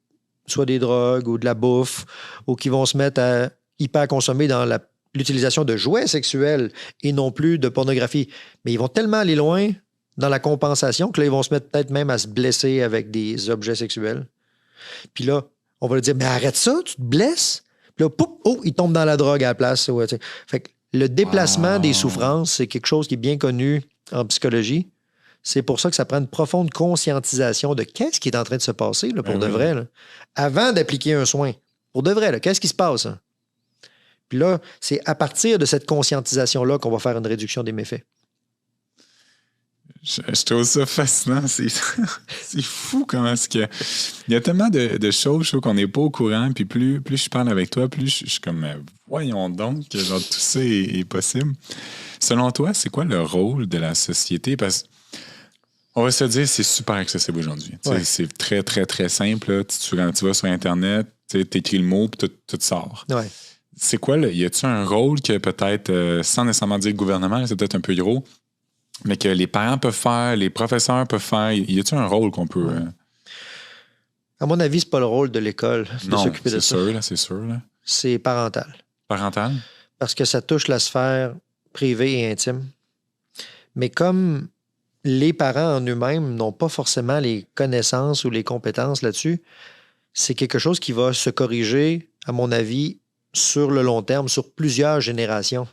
[SPEAKER 2] soit des drogues ou de la bouffe, ou qui vont se mettre à hyper-consommer dans l'utilisation de jouets sexuels et non plus de pornographie. Mais ils vont tellement aller loin dans la compensation que là, ils vont se mettre peut-être même à se blesser avec des objets sexuels. Puis là, on va leur dire, mais arrête ça, tu te blesses. Puis là, pouf, ils tombent dans la drogue à la place. Ouais, fait que le déplacement des souffrances, c'est quelque chose qui est bien connu en psychologie. C'est pour ça que ça prend une profonde conscientisation de qu'est-ce qui est en train de se passer là, pour de vrai. Là. Avant d'appliquer un soin, pour de vrai, là, qu'est-ce qui se passe? Hein? Puis là, c'est à partir de cette conscientisation-là qu'on va faire une réduction des méfaits.
[SPEAKER 1] Je trouve ça fascinant. C'est fou comment est-ce que... Il y a tellement de choses, je trouve qu'on n'est pas au courant, puis plus je parle avec toi, plus je suis comme, voyons donc que genre, tout ça est possible. Selon toi, c'est quoi le rôle de la société? Parce qu'on va se dire, c'est super accessible aujourd'hui. Ouais. C'est très, très, très simple. Là. Tu vas sur Internet, tu écris le mot, puis tout sort.
[SPEAKER 2] Ouais.
[SPEAKER 1] C'est quoi, y a-t-il un rôle que peut-être, sans nécessairement dire le gouvernement, c'est peut-être un peu gros, mais que les parents peuvent faire, les professeurs peuvent faire? Y a-t-il un rôle qu'on peut...
[SPEAKER 2] À mon avis, c'est pas le rôle de l'école de s'occuper de ça.
[SPEAKER 1] C'est sûr. Là.
[SPEAKER 2] C'est parental.
[SPEAKER 1] Parental?
[SPEAKER 2] Parce que ça touche la sphère privée et intime. Mais comme les parents en eux-mêmes n'ont pas forcément les connaissances ou les compétences là-dessus, c'est quelque chose qui va se corriger, à mon avis, sur le long terme, sur plusieurs générations.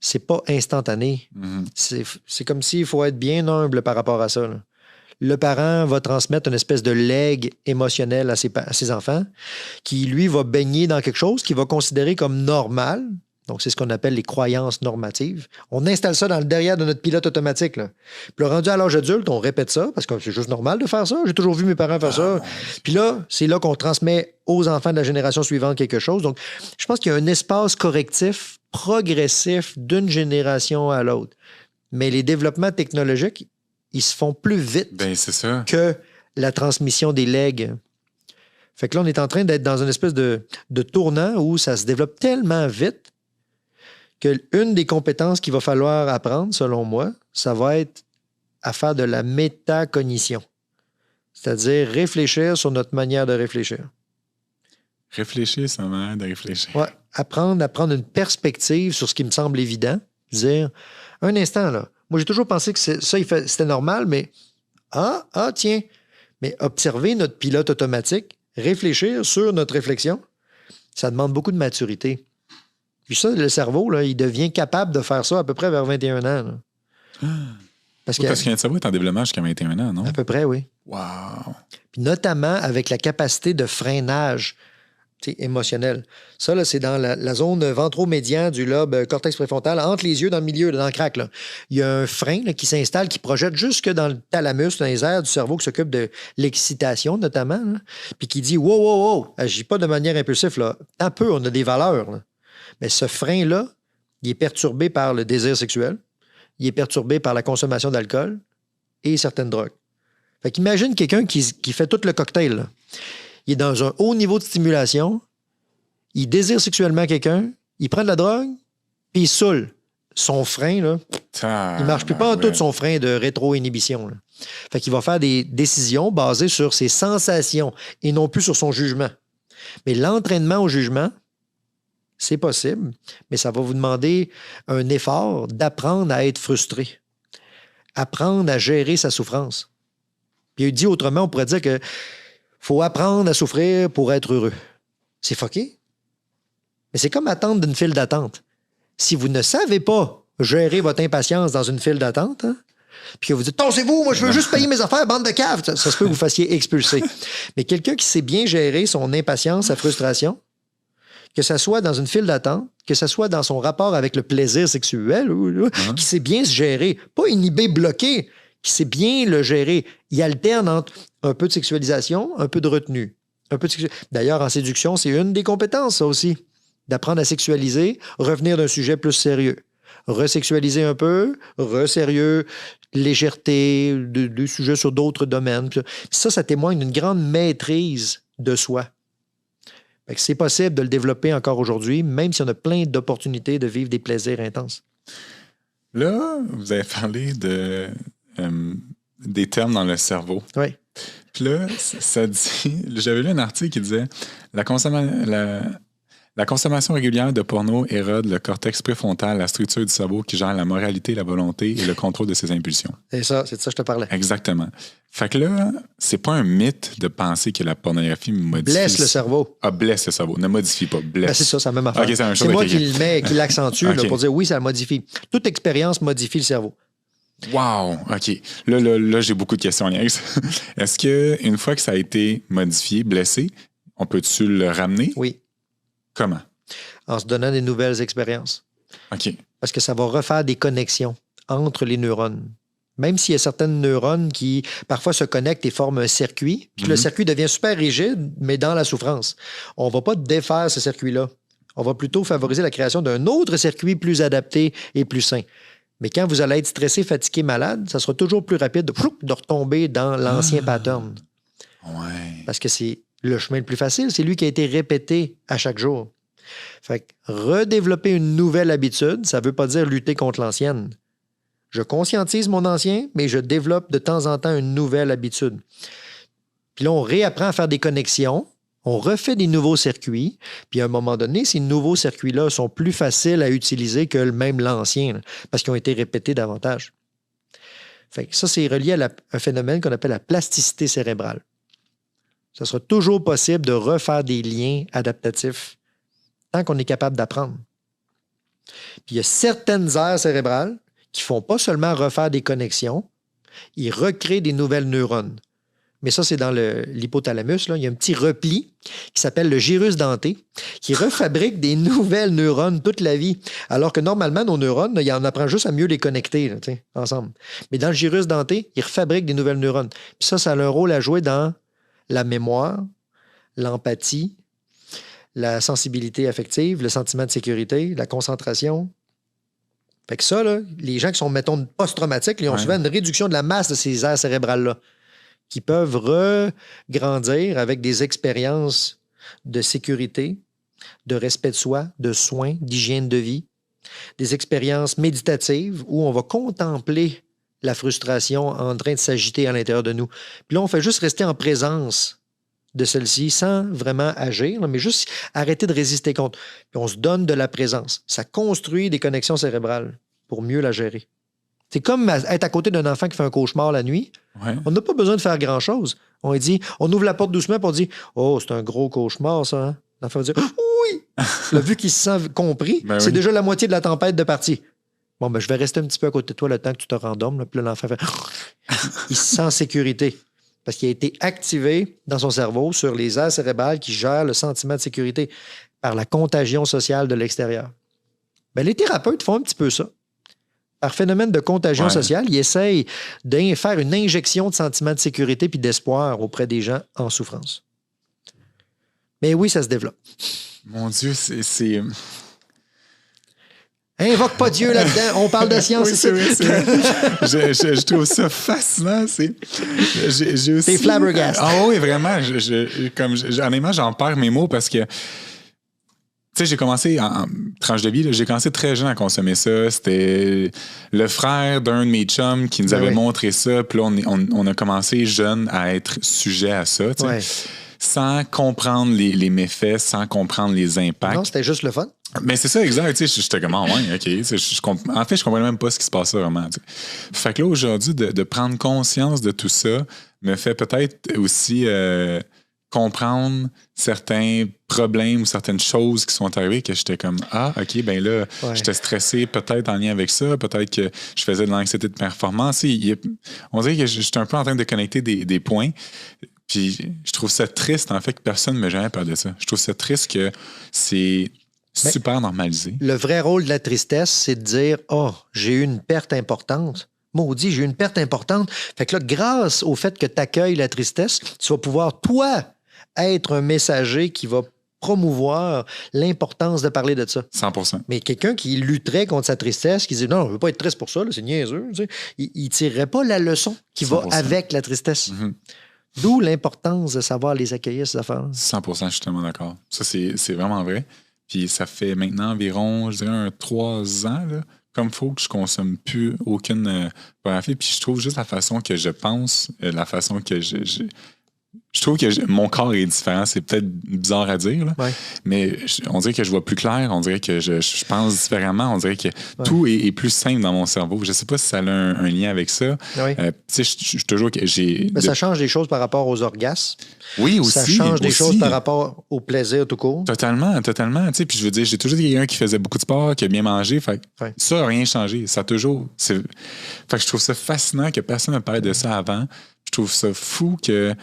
[SPEAKER 2] C'est pas instantané. C'est comme s'il faut être bien humble par rapport à ça. Là. Le parent va transmettre une espèce de legs émotionnel à ses enfants qui, lui, va baigner dans quelque chose qu'il va considérer comme normal. Donc, c'est ce qu'on appelle les croyances normatives. On installe ça dans le derrière de notre pilote automatique. Là. Puis là, rendu à l'âge adulte, on répète ça parce que c'est juste normal de faire ça. J'ai toujours vu mes parents faire ça. Puis là, c'est là qu'on transmet aux enfants de la génération suivante quelque chose. Donc, je pense qu'il y a un espace correctif progressif d'une génération à l'autre. Mais les développements technologiques, ils se font plus vite que la transmission des legs. Fait que là, on est en train d'être dans une espèce de tournant où ça se développe tellement vite qu'une des compétences qu'il va falloir apprendre, selon moi, ça va être à faire de la métacognition. C'est-à-dire réfléchir sur notre manière de réfléchir.
[SPEAKER 1] Réfléchir sur la manière de réfléchir.
[SPEAKER 2] Oui, apprendre à prendre une perspective sur ce qui me semble évident. Dire, un instant, là, moi, j'ai toujours pensé que c'était normal, mais tiens, mais observer notre pilote automatique, réfléchir sur notre réflexion, ça demande beaucoup de maturité. Puis ça, le cerveau, là, il devient capable de faire ça à peu près vers 21 ans. Là.
[SPEAKER 1] Parce qu'un cerveau est en développement jusqu'à 21 ans, non?
[SPEAKER 2] À peu près, oui.
[SPEAKER 1] Wow!
[SPEAKER 2] Puis notamment avec la capacité de freinage émotionnel. Ça, là, c'est dans la zone ventromédian du lobe cortex préfrontal, entre les yeux, dans le milieu, dans le crack. Là. Il y a un frein là, qui s'installe, qui projette jusque dans le thalamus, dans les aires du cerveau qui s'occupe de l'excitation, notamment, là, puis qui dit « Wow, agis pas de manière impulsive. Là. Un peu, on a des valeurs. Là. » Mais ce frein-là, il est perturbé par le désir sexuel, il est perturbé par la consommation d'alcool et certaines drogues. Fait qu'imagine quelqu'un qui fait tout le cocktail, là. Il est dans un haut niveau de stimulation, il désire sexuellement quelqu'un, il prend de la drogue, puis il saoule. Son frein, là, il ne marche plus pas en tout son frein de rétro-inhibition. Là. Fait qu'il va faire des décisions basées sur ses sensations et non plus sur son jugement. Mais l'entraînement au jugement, c'est possible, mais ça va vous demander un effort d'apprendre à être frustré, apprendre à gérer sa souffrance. Puis dit autrement, on pourrait dire que faut apprendre à souffrir pour être heureux. C'est fucké. Mais c'est comme attendre d'une file d'attente. Si vous ne savez pas gérer votre impatience dans une file d'attente, hein, puis que vous dites « Torsez-vous, moi je veux juste payer mes affaires, bande de caves! » Ça se peut que vous fassiez expulser. Mais quelqu'un qui sait bien gérer son impatience, sa frustration, que ça soit dans une file d'attente, que ça soit dans son rapport avec le plaisir sexuel, qui sait bien se gérer, pas inhibé, bloqué, qui sait bien le gérer. Il alterne entre un peu de sexualisation, un peu de retenue. D'ailleurs, en séduction, c'est une des compétences, ça aussi, d'apprendre à sexualiser, revenir d'un sujet plus sérieux. Resexualiser un peu, resérieux, légèreté, de sujets sur d'autres domaines. Puis ça témoigne d'une grande maîtrise de soi. Fait que c'est possible de le développer encore aujourd'hui, même si on a plein d'opportunités de vivre des plaisirs intenses.
[SPEAKER 1] Là, vous avez parlé des termes dans le cerveau.
[SPEAKER 2] Oui.
[SPEAKER 1] Puis là, ça dit... J'avais lu un article qui disait la consommation régulière de porno érode le cortex préfrontal, la structure du cerveau qui gère la moralité, la volonté et le contrôle de ses impulsions.
[SPEAKER 2] C'est de ça que je te parlais.
[SPEAKER 1] Exactement. Fait que là, c'est pas un mythe de penser que la pornographie modifie...
[SPEAKER 2] Blesse le cerveau.
[SPEAKER 1] Ah, blesse le cerveau. Ne modifie pas, blesse.
[SPEAKER 2] Ben c'est ça, c'est la même affaire.
[SPEAKER 1] Okay,
[SPEAKER 2] c'est moi qui l'accentue là, pour dire oui, ça modifie. Toute expérience modifie le cerveau.
[SPEAKER 1] Wow! OK. Là, j'ai beaucoup de questions, Agnès. Est-ce qu'une fois que ça a été modifié, blessé, on peut-tu le ramener?
[SPEAKER 2] Oui.
[SPEAKER 1] Comment?
[SPEAKER 2] En se donnant des nouvelles expériences.
[SPEAKER 1] OK.
[SPEAKER 2] Parce que ça va refaire des connexions entre les neurones. Même s'il y a certaines neurones qui, parfois, se connectent et forment un circuit, puis le circuit devient super rigide, mais dans la souffrance. On ne va pas défaire ce circuit-là. On va plutôt favoriser la création d'un autre circuit plus adapté et plus sain. Mais quand vous allez être stressé, fatigué, malade, ça sera toujours plus rapide de retomber dans l'ancien pattern.
[SPEAKER 1] Ouais.
[SPEAKER 2] Parce que c'est le chemin le plus facile, c'est lui qui a été répété à chaque jour. Fait que redévelopper une nouvelle habitude, ça ne veut pas dire lutter contre l'ancienne. Je conscientise mon ancien, mais je développe de temps en temps une nouvelle habitude. Puis là, on réapprend à faire des connexions, on refait des nouveaux circuits, puis à un moment donné, ces nouveaux circuits-là sont plus faciles à utiliser que même l'ancien, parce qu'ils ont été répétés davantage. Fait que ça, c'est relié à un phénomène qu'on appelle la plasticité cérébrale. Ça sera toujours possible de refaire des liens adaptatifs tant qu'on est capable d'apprendre. Puis il y a certaines aires cérébrales qui ne font pas seulement refaire des connexions, ils recréent des nouvelles neurones. Mais ça, c'est dans l'hypothalamus. Là. Il y a un petit repli qui s'appelle le gyrus denté qui refabrique des nouvelles neurones toute la vie. Alors que normalement, nos neurones, il en apprend juste à mieux les connecter là, ensemble. Mais dans le gyrus denté, il refabrique des nouvelles neurones. Puis ça a un rôle à jouer dans la mémoire, l'empathie, la sensibilité affective, le sentiment de sécurité, la concentration. Fait que ça, là, les gens qui sont, mettons, post-traumatiques, ils ont souvent une réduction de la masse de ces aires cérébrales-là qui peuvent regrandir avec des expériences de sécurité, de respect de soi, de soins, d'hygiène de vie, des expériences méditatives où on va contempler la frustration en train de s'agiter à l'intérieur de nous. Puis là, on fait juste rester en présence de celle-ci sans vraiment agir, mais juste arrêter de résister contre. Puis on se donne de la présence. Ça construit des connexions cérébrales pour mieux la gérer. C'est comme être à côté d'un enfant qui fait un cauchemar la nuit.
[SPEAKER 1] Ouais.
[SPEAKER 2] On n'a pas besoin de faire grand-chose. On ouvre la porte doucement et on dit « Oh, c'est un gros cauchemar, ça. Hein? » L'enfant va dire « Oui! » Là, vu qu'il se sent compris, c'est déjà la moitié de la tempête de partie. Bon, ben, je vais rester un petit peu à côté de toi le temps que tu te rendormes. Là. Puis là, l'enfant fait il se sent en sécurité parce qu'il a été activé dans son cerveau sur les aires cérébrales qui gèrent le sentiment de sécurité par la contagion sociale de l'extérieur. Ben, les thérapeutes font un petit peu ça. Par phénomène de contagion sociale, ils essayent de faire une injection de sentiment de sécurité puis d'espoir auprès des gens en souffrance. Mais oui, ça se développe.
[SPEAKER 1] Mon Dieu, c'est...
[SPEAKER 2] Invoque pas Dieu là-dedans. On parle de science ici.
[SPEAKER 1] Je trouve ça fascinant. C'est
[SPEAKER 2] flabbergasté.
[SPEAKER 1] Ah oui, vraiment. Honnêtement, j'en perds mes mots parce que tu sais, j'ai commencé en tranche de vie, là, j'ai commencé très jeune à consommer ça. C'était le frère d'un de mes chums qui nous avait montré ça. Puis là, on a commencé jeune à être sujet à ça. sans comprendre les méfaits, sans comprendre les impacts.
[SPEAKER 2] Non, c'était juste le fun.
[SPEAKER 1] Mais c'est ça, exact. J'étais comme, ah ouais, OK. En fait, je comprenais même pas ce qui se passait vraiment. T'sais. Fait que là, aujourd'hui, de prendre conscience de tout ça me fait peut-être aussi comprendre certains problèmes ou certaines choses qui sont arrivées que j'étais comme, ah, OK, ben là, j'étais stressé peut-être en lien avec ça, peut-être que je faisais de l'anxiété de performance. On dirait que j'étais un peu en train de connecter des points. Puis je trouve ça triste, en fait, que personne ne m'ait jamais parlé de ça. Je trouve ça triste que c'est super normalisé.
[SPEAKER 2] Le vrai rôle de la tristesse, c'est de dire « Oh, j'ai eu une perte importante. Maudit, j'ai eu une perte importante. » Fait que là, grâce au fait que tu accueilles la tristesse, tu vas pouvoir, toi, être un messager qui va promouvoir l'importance de parler de ça.
[SPEAKER 1] 100%.
[SPEAKER 2] Mais quelqu'un qui lutterait contre sa tristesse, qui dit « Non, je ne veux pas être triste pour ça, là, c'est niaiseux. » Il ne tirerait pas la leçon qui 100%. Va avec la tristesse. Mm-hmm. D'où l'importance de savoir les accueillir, ces affaires.
[SPEAKER 1] 100%, je suis tellement d'accord. Ça, c'est vraiment vrai. Puis ça fait maintenant environ, je dirais, 3 ans, là, comme il faut que je consomme plus aucune pornographie. Puis je trouve juste la façon que je pense, la façon que je trouve que mon corps est différent. C'est peut-être bizarre à dire, là, mais on dirait que je vois plus clair. On dirait que je pense différemment. On dirait que tout est plus simple dans mon cerveau. Je ne sais pas si ça a un lien avec ça.
[SPEAKER 2] Oui.
[SPEAKER 1] Je suis toujours...
[SPEAKER 2] Ça change des choses par rapport aux orgasmes.
[SPEAKER 1] Oui, aussi.
[SPEAKER 2] Ça change des choses par rapport au plaisir tout court.
[SPEAKER 1] Totalement. Puis je veux dire, j'ai toujours dit quelqu'un qui faisait beaucoup de sport, qui a bien mangé. Fait ça n'a rien changé. Ça a toujours... Fait que je trouve ça fascinant que personne ne parle de ça avant. Je trouve ça fou que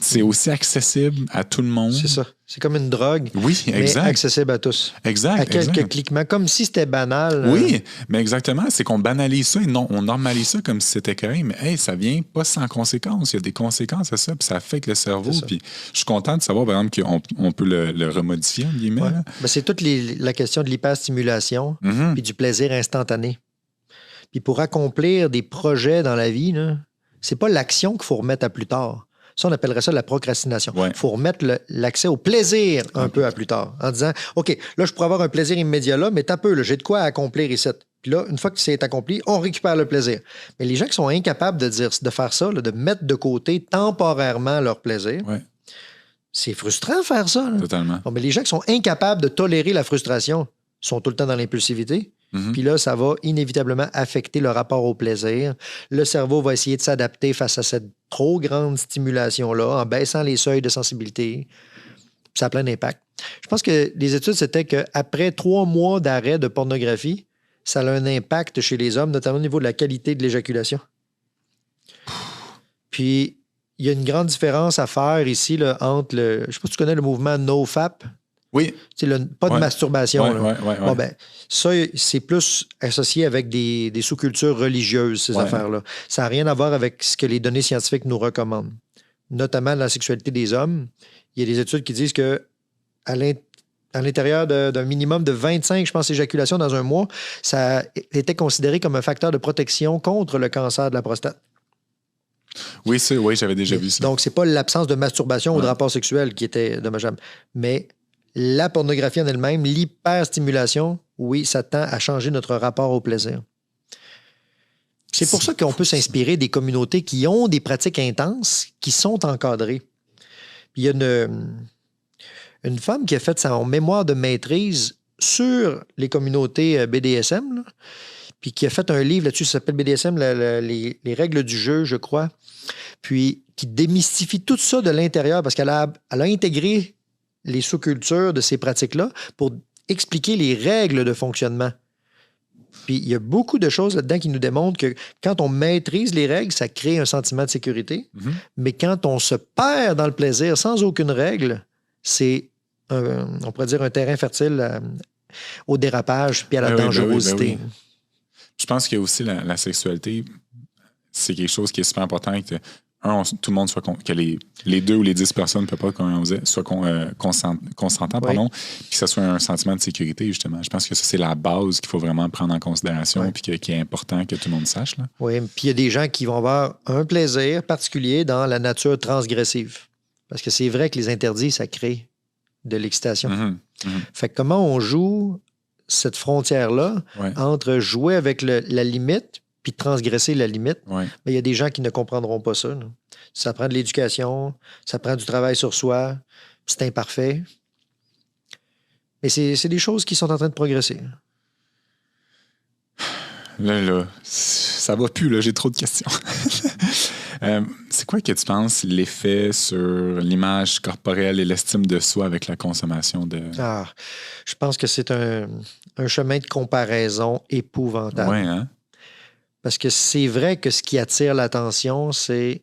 [SPEAKER 1] c'est aussi accessible à tout le monde.
[SPEAKER 2] C'est ça. C'est comme une drogue.
[SPEAKER 1] Oui, exact.
[SPEAKER 2] Mais accessible à tous.
[SPEAKER 1] Exact.
[SPEAKER 2] À quelques cliquements, comme si c'était banal.
[SPEAKER 1] Oui, mais exactement. C'est qu'on banalise ça et non, on normalise ça comme si c'était correct. Mais hey, ça vient pas sans conséquences. Il y a des conséquences à ça, puis ça affecte le cerveau. Puis je suis content de savoir, par exemple, qu'on peut le remodifier, entre guillemets.
[SPEAKER 2] Ben, c'est toute la question de l'hyperstimulation puis du plaisir instantané. Puis pour accomplir des projets dans la vie, là, c'est pas l'action qu'il faut remettre à plus tard. Ça, on appellerait ça la procrastination. Il faut remettre l'accès au plaisir un peu à plus tard, en disant, OK, là, je pourrais avoir un plaisir immédiat là, mais t'as peu, j'ai de quoi accomplir ici. Puis là, une fois que c'est accompli, on récupère le plaisir. Mais les gens qui sont incapables de faire ça, là, de mettre de côté temporairement leur plaisir, c'est frustrant de faire ça. Là.
[SPEAKER 1] Totalement.
[SPEAKER 2] Bon, mais les gens qui sont incapables de tolérer la frustration sont tout le temps dans l'impulsivité. Puis là, ça va inévitablement affecter le rapport au plaisir. Le cerveau va essayer de s'adapter face à cette trop grande stimulation-là en baissant les seuils de sensibilité. Puis ça a plein d'impact. Je pense que les études, c'était qu'après 3 mois d'arrêt de pornographie, ça a un impact chez les hommes, notamment au niveau de la qualité de l'éjaculation. Puis, il y a une grande différence à faire ici là, entre je ne sais pas si tu connais le mouvement NoFap.
[SPEAKER 1] Oui.
[SPEAKER 2] Pas de masturbation.
[SPEAKER 1] Ouais.
[SPEAKER 2] Bon, ben, ça, c'est plus associé avec des sous-cultures religieuses, ces affaires-là. Ça n'a rien à voir avec ce que les données scientifiques nous recommandent. Notamment dans la sexualité des hommes. Il y a des études qui disent que à l'intérieur d'un minimum de 25, je pense, éjaculations dans un mois, ça était considéré comme un facteur de protection contre le cancer de la prostate.
[SPEAKER 1] Oui, j'avais déjà vu ça.
[SPEAKER 2] Donc, c'est pas l'absence de masturbation ou de rapport sexuel qui était dommageable, mais la pornographie en elle-même, l'hyperstimulation, oui, ça tend à changer notre rapport au plaisir. C'est pour ça qu'on peut s'inspirer des communautés qui ont des pratiques intenses, qui sont encadrées. Il y a une femme qui a fait son mémoire de maîtrise sur les communautés BDSM, là, puis qui a fait un livre là-dessus, ça s'appelle BDSM, les règles du jeu, je crois, puis qui démystifie tout ça de l'intérieur, parce qu'elle a intégré les sous-cultures de ces pratiques-là pour expliquer les règles de fonctionnement. Puis il y a beaucoup de choses là-dedans qui nous démontrent que quand on maîtrise les règles, ça crée un sentiment de sécurité. Mais quand on se perd dans le plaisir sans aucune règle, c'est, on pourrait dire, un terrain fertile au dérapage puis à la dangerosité.
[SPEAKER 1] Oui. Je pense que aussi la sexualité, c'est quelque chose qui est super important. Tout le monde soit que les 2 ou les 10 personnes, peu importe comment on disait, soient consentants, puis que ça soit un sentiment de sécurité, justement. Je pense que ça, c'est la base qu'il faut vraiment prendre en considération puis qui est important que tout le monde sache. Là.
[SPEAKER 2] Oui, puis il y a des gens qui vont avoir un plaisir particulier dans la nature transgressive. Parce que c'est vrai que les interdits, ça crée de l'excitation. Fait que comment on joue cette frontière-là entre jouer avec la limite puis de transgresser la limite,
[SPEAKER 1] Ouais.
[SPEAKER 2] mais il y a des gens qui ne comprendront pas ça. Là. Ça prend de l'éducation, ça prend du travail sur soi, c'est imparfait. Mais c'est des choses qui sont en train de progresser.
[SPEAKER 1] Là, ça va plus, là, j'ai trop de questions. C'est quoi que tu penses l'effet sur l'image corporelle et l'estime de soi avec la consommation de...
[SPEAKER 2] Ah, je pense que c'est un chemin de comparaison épouvantable.
[SPEAKER 1] Ouais, hein?
[SPEAKER 2] Parce que c'est vrai que ce qui attire l'attention, c'est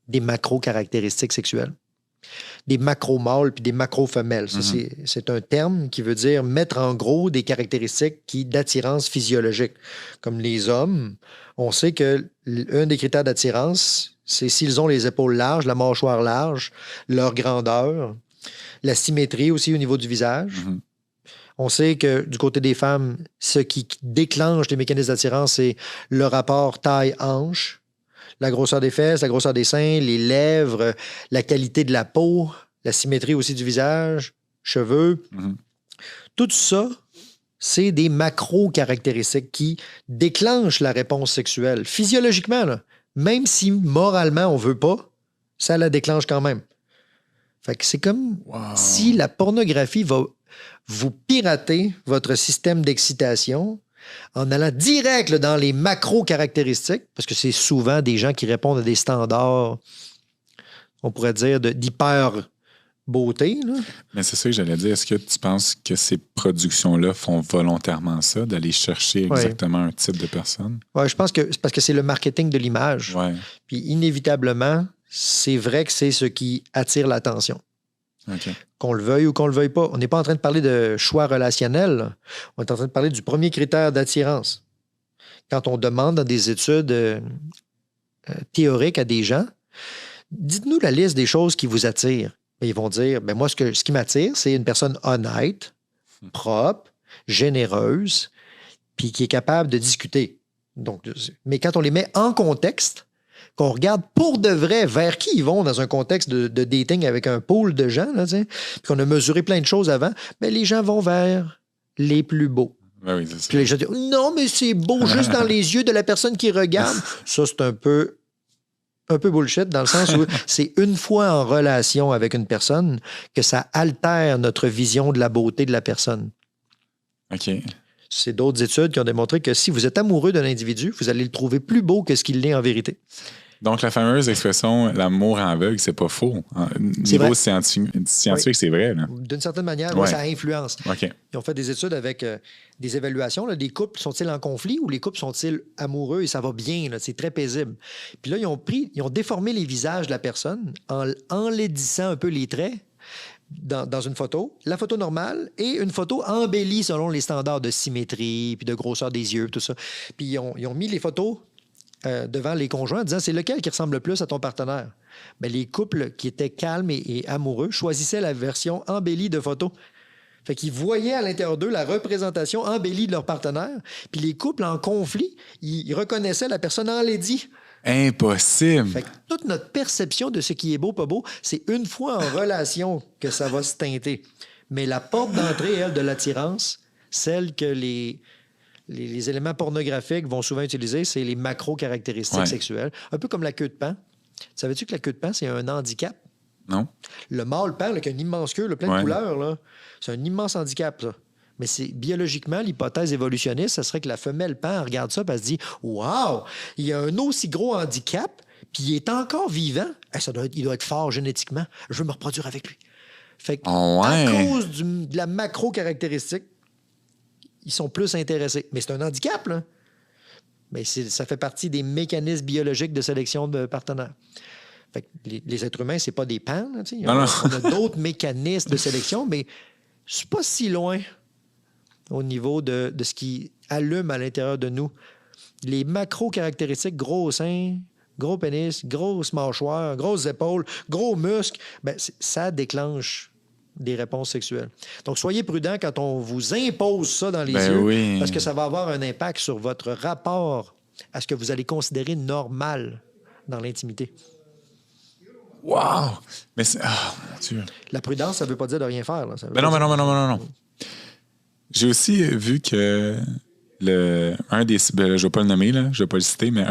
[SPEAKER 2] des macro-caractéristiques sexuelles. Des macro-mâles puis des macro-femelles. Ça, c'est un terme qui veut dire mettre en gros des caractéristiques d'attirance physiologique. Comme les hommes, on sait que un des critères d'attirance, c'est s'ils ont les épaules larges, la mâchoire large, leur grandeur, la symétrie aussi au niveau du visage.
[SPEAKER 1] Mm-hmm.
[SPEAKER 2] On sait que du côté des femmes, ce qui déclenche les mécanismes d'attirance, c'est le rapport taille-hanche, la grosseur des fesses, la grosseur des seins, les lèvres, la qualité de la peau, la symétrie aussi du visage, cheveux.
[SPEAKER 1] Mm-hmm.
[SPEAKER 2] Tout ça, c'est des macro-caractéristiques qui déclenchent la réponse sexuelle. Physiologiquement, là, même si moralement on veut pas, ça la déclenche quand même. Fait que c'est comme si la pornographie va vous pirater votre système d'excitation en allant direct là, dans les macro-caractéristiques, parce que c'est souvent des gens qui répondent à des standards, on pourrait dire, d'hyper-beauté. Là.
[SPEAKER 1] Mais c'est ça que j'allais dire. Est-ce que tu penses que ces productions-là font volontairement ça, d'aller chercher exactement un type de personne?
[SPEAKER 2] Oui, je pense que c'est parce que c'est le marketing de l'image.
[SPEAKER 1] Ouais.
[SPEAKER 2] Puis inévitablement, c'est vrai que c'est ce qui attire l'attention.
[SPEAKER 1] Okay.
[SPEAKER 2] Qu'on le veuille ou qu'on le veuille pas. On n'est pas en train de parler de choix relationnel. Là. On est en train de parler du premier critère d'attirance. Quand on demande dans des études théoriques à des gens, dites-nous la liste des choses qui vous attirent. Et ils vont dire, ben moi, ce qui m'attire, c'est une personne honnête, propre, généreuse, puis qui est capable de discuter. Donc, mais quand on les met en contexte, qu'on regarde pour de vrai vers qui ils vont dans un contexte de dating avec un pool de gens, là, puis qu'on a mesuré plein de choses avant, mais les gens vont vers les plus beaux.
[SPEAKER 1] Ben oui, c'est ça.
[SPEAKER 2] Puis les gens disent, non, mais c'est beau juste dans les yeux de la personne qui regarde. Ça, c'est un peu bullshit dans le sens où c'est une fois en relation avec une personne que ça altère notre vision de la beauté de la personne.
[SPEAKER 1] OK.
[SPEAKER 2] C'est d'autres études qui ont démontré que si vous êtes amoureux d'un individu, vous allez le trouver plus beau que ce qu'il l'est en vérité.
[SPEAKER 1] Donc, la fameuse expression « l'amour en aveugle » c'est pas faux. Niveau scientifique, oui. C'est vrai. Là.
[SPEAKER 2] D'une certaine manière, ouais. Ça influence.
[SPEAKER 1] Okay.
[SPEAKER 2] Ils ont fait des études avec des évaluations. Là, des couples sont-ils en conflit ou les couples sont-ils amoureux et ça va bien? Là, c'est très paisible. Puis là, ils ont déformé les visages de la personne en enlaidissant un peu les traits dans une photo, la photo normale et une photo embellie selon les standards de symétrie puis de grosseur des yeux, tout ça. Puis ils ont mis les photos devant les conjoints en disant c'est lequel qui ressemble le plus à ton partenaire. Bien, les couples qui étaient calmes et amoureux choisissaient la version embellie de photo. Fait qu'ils voyaient à l'intérieur d'eux la représentation embellie de leur partenaire. Puis les couples en conflit, ils reconnaissaient la personne enlaidie.
[SPEAKER 1] Impossible!
[SPEAKER 2] Fait que toute notre perception de ce qui est beau, pas beau, c'est une fois en relation que ça va se teinter. Mais la porte d'entrée, elle, de l'attirance, celle que les éléments pornographiques vont souvent utiliser, c'est les macro-caractéristiques sexuelles. Un peu comme la queue de paon. Savais-tu que la queue de paon, c'est un handicap?
[SPEAKER 1] Non.
[SPEAKER 2] Le mâle paon, là, qui a une immense queue, là, plein de couleurs, là, c'est un immense handicap, ça. Mais c'est biologiquement, l'hypothèse évolutionniste, ça serait que la femelle paon regarde ça et elle se dit « Wow! Il y a un aussi gros handicap, puis il est encore vivant. Il doit être fort génétiquement. Je veux me reproduire avec lui. » Fait que, à cause de la macro-caractéristique, ils sont plus intéressés. Mais c'est un handicap, là. Mais ça fait partie des mécanismes biologiques de sélection de partenaires. Fait que les êtres humains, c'est pas des pans. On a d'autres mécanismes de sélection, mais c'est pas si loin au niveau de ce qui allume à l'intérieur de nous. Les macro-caractéristiques, gros seins, gros pénis, grosse mâchoire, grosses épaules, gros muscles, ben, ça déclenche des réponses sexuelles. Donc, soyez prudents quand on vous impose ça dans les yeux, parce que ça va avoir un impact sur votre rapport à ce que vous allez considérer normal dans l'intimité.
[SPEAKER 1] Wow! Mais c'est... Oh, mon Dieu.
[SPEAKER 2] La prudence, ça ne veut pas dire de rien faire. Là.
[SPEAKER 1] Non. J'ai aussi vu que un des... je ne vais pas le nommer, là, je ne vais pas le citer, mais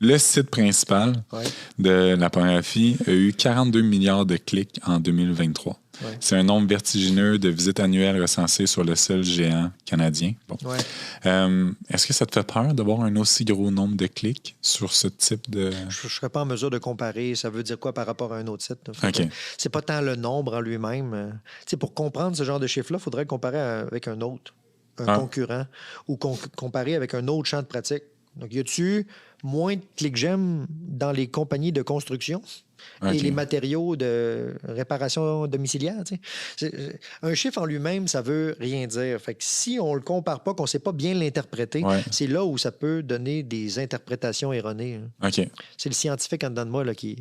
[SPEAKER 1] le site principal de la pornographie a eu 42 milliards de clics en 2023. Ouais. C'est un nombre vertigineux de visites annuelles recensées sur le seul géant canadien. Bon. Ouais. Est-ce que ça te fait peur d'avoir un aussi gros nombre de clics sur ce type de...
[SPEAKER 2] Je ne serais pas en mesure de comparer. Ça veut dire quoi par rapport à un autre site? Okay. C'est pas tant le nombre en lui-même. Pour comprendre ce genre de chiffre-là, il faudrait le comparer avec un autre, concurrent, ou comparer avec un autre champ de pratique. Donc, y a-tu moins de clics j'aime dans les compagnies de construction et les matériaux de réparation domiciliaire? Un chiffre en lui-même, ça veut rien dire. Fait que si on le compare pas, qu'on sait pas bien l'interpréter, c'est là où ça peut donner des interprétations erronées.
[SPEAKER 1] Okay.
[SPEAKER 2] C'est le scientifique en dedans de moi là, qui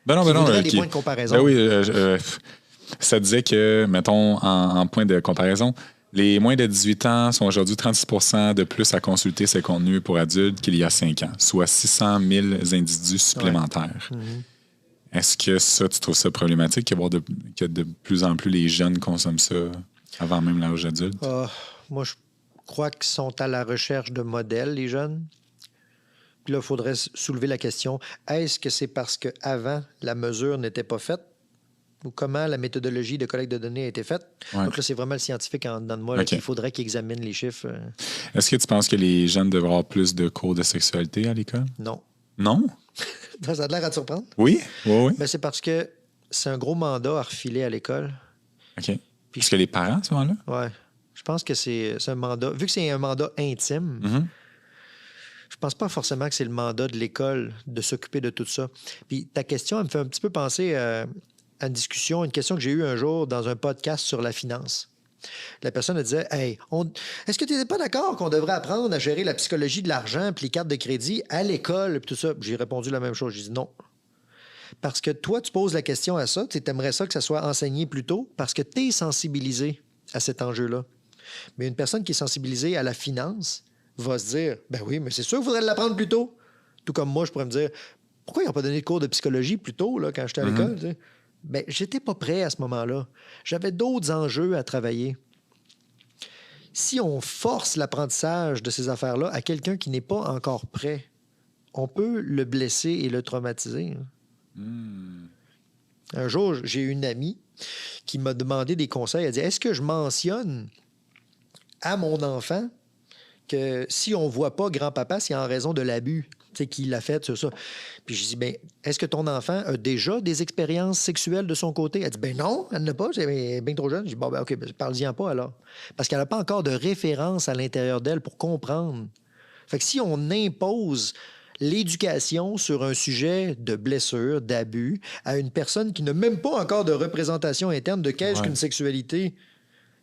[SPEAKER 1] voudrait
[SPEAKER 2] des points de comparaison.
[SPEAKER 1] Ben oui, ça disait que, mettons, en point de comparaison, les moins de 18 ans sont aujourd'hui 36 % de plus à consulter ces contenus pour adultes qu'il y a 5 ans, soit 600 000 individus supplémentaires. Ouais. Mm-hmm. Est-ce que ça, tu trouves ça problématique que de plus en plus les jeunes consomment ça avant même l'âge adulte?
[SPEAKER 2] Moi, je crois qu'ils sont à la recherche de modèles, les jeunes. Puis là, il faudrait soulever la question, est-ce que c'est parce qu'avant, la mesure n'était pas faite? Ou comment la méthodologie de collecte de données a été faite. Ouais. Donc là, c'est vraiment le scientifique en dedans de moi qu'il faudrait qu'il examine les chiffres.
[SPEAKER 1] Est-ce que tu penses que les jeunes devraient avoir plus de cours de sexualité à l'école?
[SPEAKER 2] Non.
[SPEAKER 1] Non?
[SPEAKER 2] Ça a l'air à te surprendre?
[SPEAKER 1] Oui.
[SPEAKER 2] Ben, c'est parce que c'est un gros mandat à refiler à l'école.
[SPEAKER 1] OK. Puis, est-ce que les parents, à ce moment-là?
[SPEAKER 2] Oui. Je pense que c'est un mandat... Vu que c'est un mandat intime, je pense pas forcément que c'est le mandat de l'école de s'occuper de tout ça. Puis ta question, elle me fait un petit peu penser... à une discussion, une question que j'ai eue un jour dans un podcast sur la finance. La personne elle disait « Hey, est-ce que tu n'es pas d'accord qu'on devrait apprendre à gérer la psychologie de l'argent puis les cartes de crédit à l'école? » Puis tout ça. J'ai répondu la même chose. J'ai dit non. Parce que toi, tu poses la question à ça, tu aimerais ça que ça soit enseigné plus tôt parce que tu es sensibilisé à cet enjeu-là. Mais une personne qui est sensibilisée à la finance va se dire « Ben oui, mais c'est sûr qu'il faudrait l'apprendre plus tôt. » Tout comme moi, je pourrais me dire « Pourquoi ils n'ont pas donné de cours de psychologie plus tôt là, quand j'étais à l'école? » tu sais? Bien, j'étais pas prêt à ce moment-là. J'avais d'autres enjeux à travailler. Si on force l'apprentissage de ces affaires-là à quelqu'un qui n'est pas encore prêt, on peut le blesser et le traumatiser. Un jour, j'ai une amie qui m'a demandé des conseils. Elle dit « Est-ce que je mentionne à mon enfant que si on ne voit pas grand-papa, c'est en raison de l'abus? » Qu'il l'a fait, c'est ça. Puis je dis, ben, est-ce que ton enfant a déjà des expériences sexuelles de son côté? Elle dit, ben non, elle n'a pas, elle est bien trop jeune. Je dis, bon, ben OK, ben, parle-y-en pas alors. Parce qu'elle n'a pas encore de référence à l'intérieur d'elle pour comprendre. Fait que si on impose l'éducation sur un sujet de blessure, d'abus, à une personne qui n'a même pas encore de représentation interne de qu'est-ce qu'une sexualité,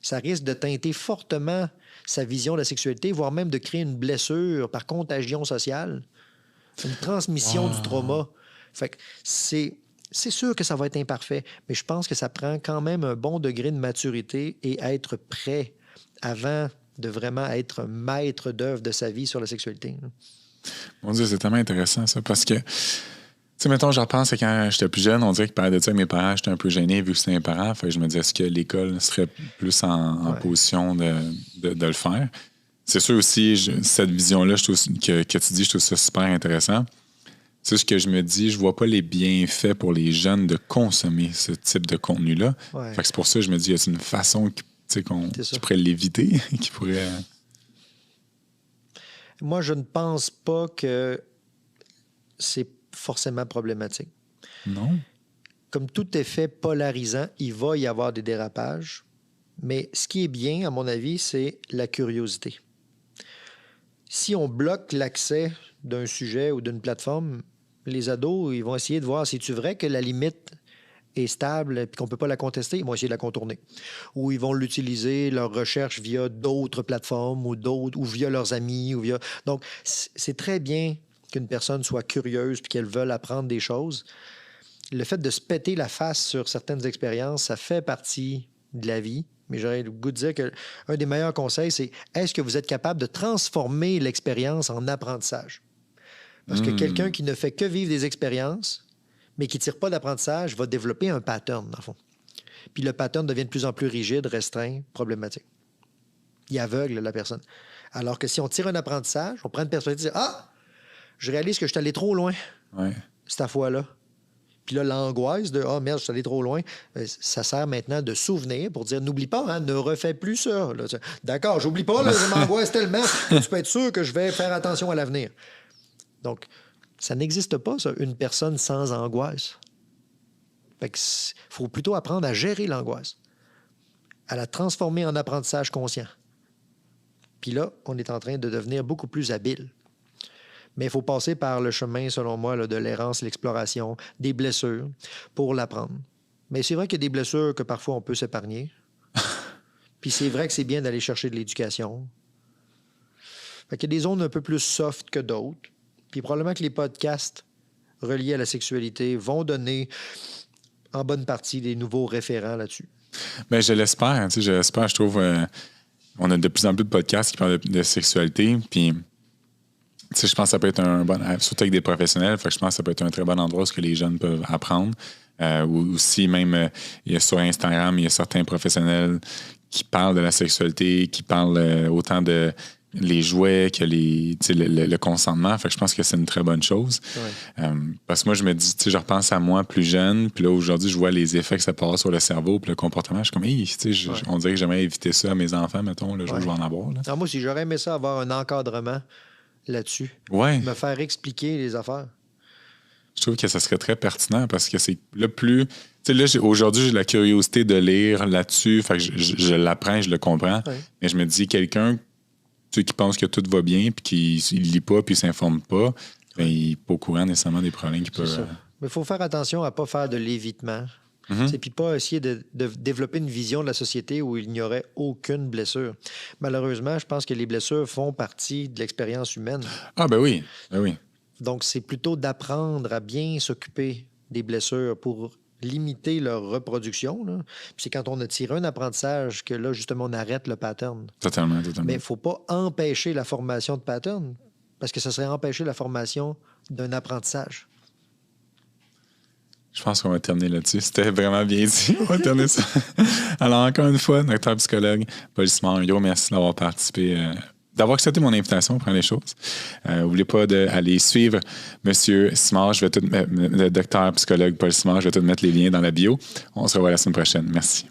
[SPEAKER 2] ça risque de teinter fortement sa vision de la sexualité, voire même de créer une blessure par contagion sociale. Une transmission du trauma. Fait que c'est sûr que ça va être imparfait, mais je pense que ça prend quand même un bon degré de maturité et être prêt avant de vraiment être maître d'œuvre de sa vie sur la sexualité.
[SPEAKER 1] Mon Dieu, c'est tellement intéressant ça, parce que, tu sais, mettons, je repense à quand j'étais plus jeune, on dirait que je parlais de ça avec mes parents, j'étais un peu gêné vu que c'était mes parents, fait que je me disais, est-ce que l'école serait plus en position de le faire? C'est sûr aussi, cette vision-là que tu dis, je trouve ça super intéressant. C'est ce que je me dis, je vois pas les bienfaits pour les jeunes de consommer ce type de contenu-là. Ouais. Fait que c'est pour ça que je me dis, y a une façon qui pourrait l'éviter, qui pourrait...
[SPEAKER 2] Moi, je ne pense pas que c'est forcément problématique.
[SPEAKER 1] Non.
[SPEAKER 2] Comme tout effet polarisant, il va y avoir des dérapages. Mais ce qui est bien, à mon avis, c'est la curiosité. Si on bloque l'accès d'un sujet ou d'une plateforme, les ados, ils vont essayer de voir si c'est vrai que la limite est stable et qu'on ne peut pas la contester, ils vont essayer de la contourner. Ou ils vont l'utiliser, leur recherche via d'autres plateformes ou via leurs amis. Donc, c'est très bien qu'une personne soit curieuse et qu'elle veuille apprendre des choses. Le fait de se péter la face sur certaines expériences, ça fait partie de la vie. Mais j'aurais le goût de dire qu'un des meilleurs conseils, c'est est-ce que vous êtes capable de transformer l'expérience en apprentissage? Parce que quelqu'un qui ne fait que vivre des expériences, mais qui ne tire pas d'apprentissage, va développer un pattern, dans le fond. Puis le pattern devient de plus en plus rigide, restreint, problématique. Il aveugle la personne. Alors que si on tire un apprentissage, on prend une perspective, je réalise que je suis allé trop loin cette fois-là. Puis là, l'angoisse de merde, je suis allé trop loin, ça sert maintenant de souvenir pour dire n'oublie pas, ne refais plus ça. Là, d'accord, j'oublie pas, là, ça m'angoisse tellement que tu peux être sûr que je vais faire attention à l'avenir. Donc, ça n'existe pas, ça, une personne sans angoisse. Fait que faut plutôt apprendre à gérer l'angoisse, à la transformer en apprentissage conscient. Puis là, on est en train de devenir beaucoup plus habile. Mais il faut passer par le chemin, selon moi, là, de l'errance, l'exploration, des blessures pour l'apprendre. Mais c'est vrai qu'il y a des blessures que parfois on peut s'épargner. Puis c'est vrai que c'est bien d'aller chercher de l'éducation. Fait qu'il y a des zones un peu plus soft que d'autres. Puis probablement que les podcasts reliés à la sexualité vont donner en bonne partie des nouveaux référents là-dessus.
[SPEAKER 1] Bien, je l'espère. Je l'espère. Je trouve on a de plus en plus de podcasts qui parlent de sexualité. Puis je pense que ça peut être un bon... Surtout avec des professionnels, fait que je pense que ça peut être un très bon endroit où les jeunes peuvent apprendre. Ou aussi, même, il y a sur Instagram, il y a certains professionnels qui parlent de la sexualité, qui parlent autant de les jouets que le consentement. Fait que je pense que c'est une très bonne chose. Ouais. Parce que moi, je me dis, je repense à moi plus jeune, puis là, aujourd'hui, je vois les effets que ça peut avoir sur le cerveau, puis le comportement. Je suis comme, on dirait que j'aimerais éviter ça à mes enfants, mettons, le jour où je vais en avoir. Là.
[SPEAKER 2] Alors moi, si j'aurais aimé ça, avoir un encadrement là-dessus.
[SPEAKER 1] Ouais.
[SPEAKER 2] Me faire expliquer les affaires.
[SPEAKER 1] Je trouve que ça serait très pertinent parce que c'est le plus... Tu sais, là, aujourd'hui, j'ai la curiosité de lire là-dessus. Fait que je l'apprends, je le comprends. Ouais. Mais je me dis, quelqu'un qui pense que tout va bien puis qui ne lit pas puis ne s'informe pas, ben, il n'est pas au courant nécessairement des problèmes qui peuvent...
[SPEAKER 2] Mais il faut faire attention à ne pas faire de l'évitement. Et puis pas essayer de développer une vision de la société où il n'y aurait aucune blessure. Malheureusement, je pense que les blessures font partie de l'expérience humaine.
[SPEAKER 1] Ah ben oui, ben oui.
[SPEAKER 2] Donc, c'est plutôt d'apprendre à bien s'occuper des blessures pour limiter leur reproduction. Là. Puis c'est quand on a tiré un apprentissage que là, justement, on arrête le pattern.
[SPEAKER 1] Totalement.
[SPEAKER 2] Mais il ne faut pas empêcher la formation de pattern parce que ça serait empêcher la formation d'un apprentissage.
[SPEAKER 1] Je pense qu'on va terminer là-dessus. C'était vraiment bien dit. On va terminer ça. Alors, encore une fois, docteur psychologue Paul Simard, merci d'avoir participé, d'avoir accepté mon invitation pour prendre les choses. N'oubliez pas d'aller suivre M. Simard. Le docteur psychologue Paul Simard. Je vais tout mettre les liens dans la bio. On se revoit la semaine prochaine. Merci.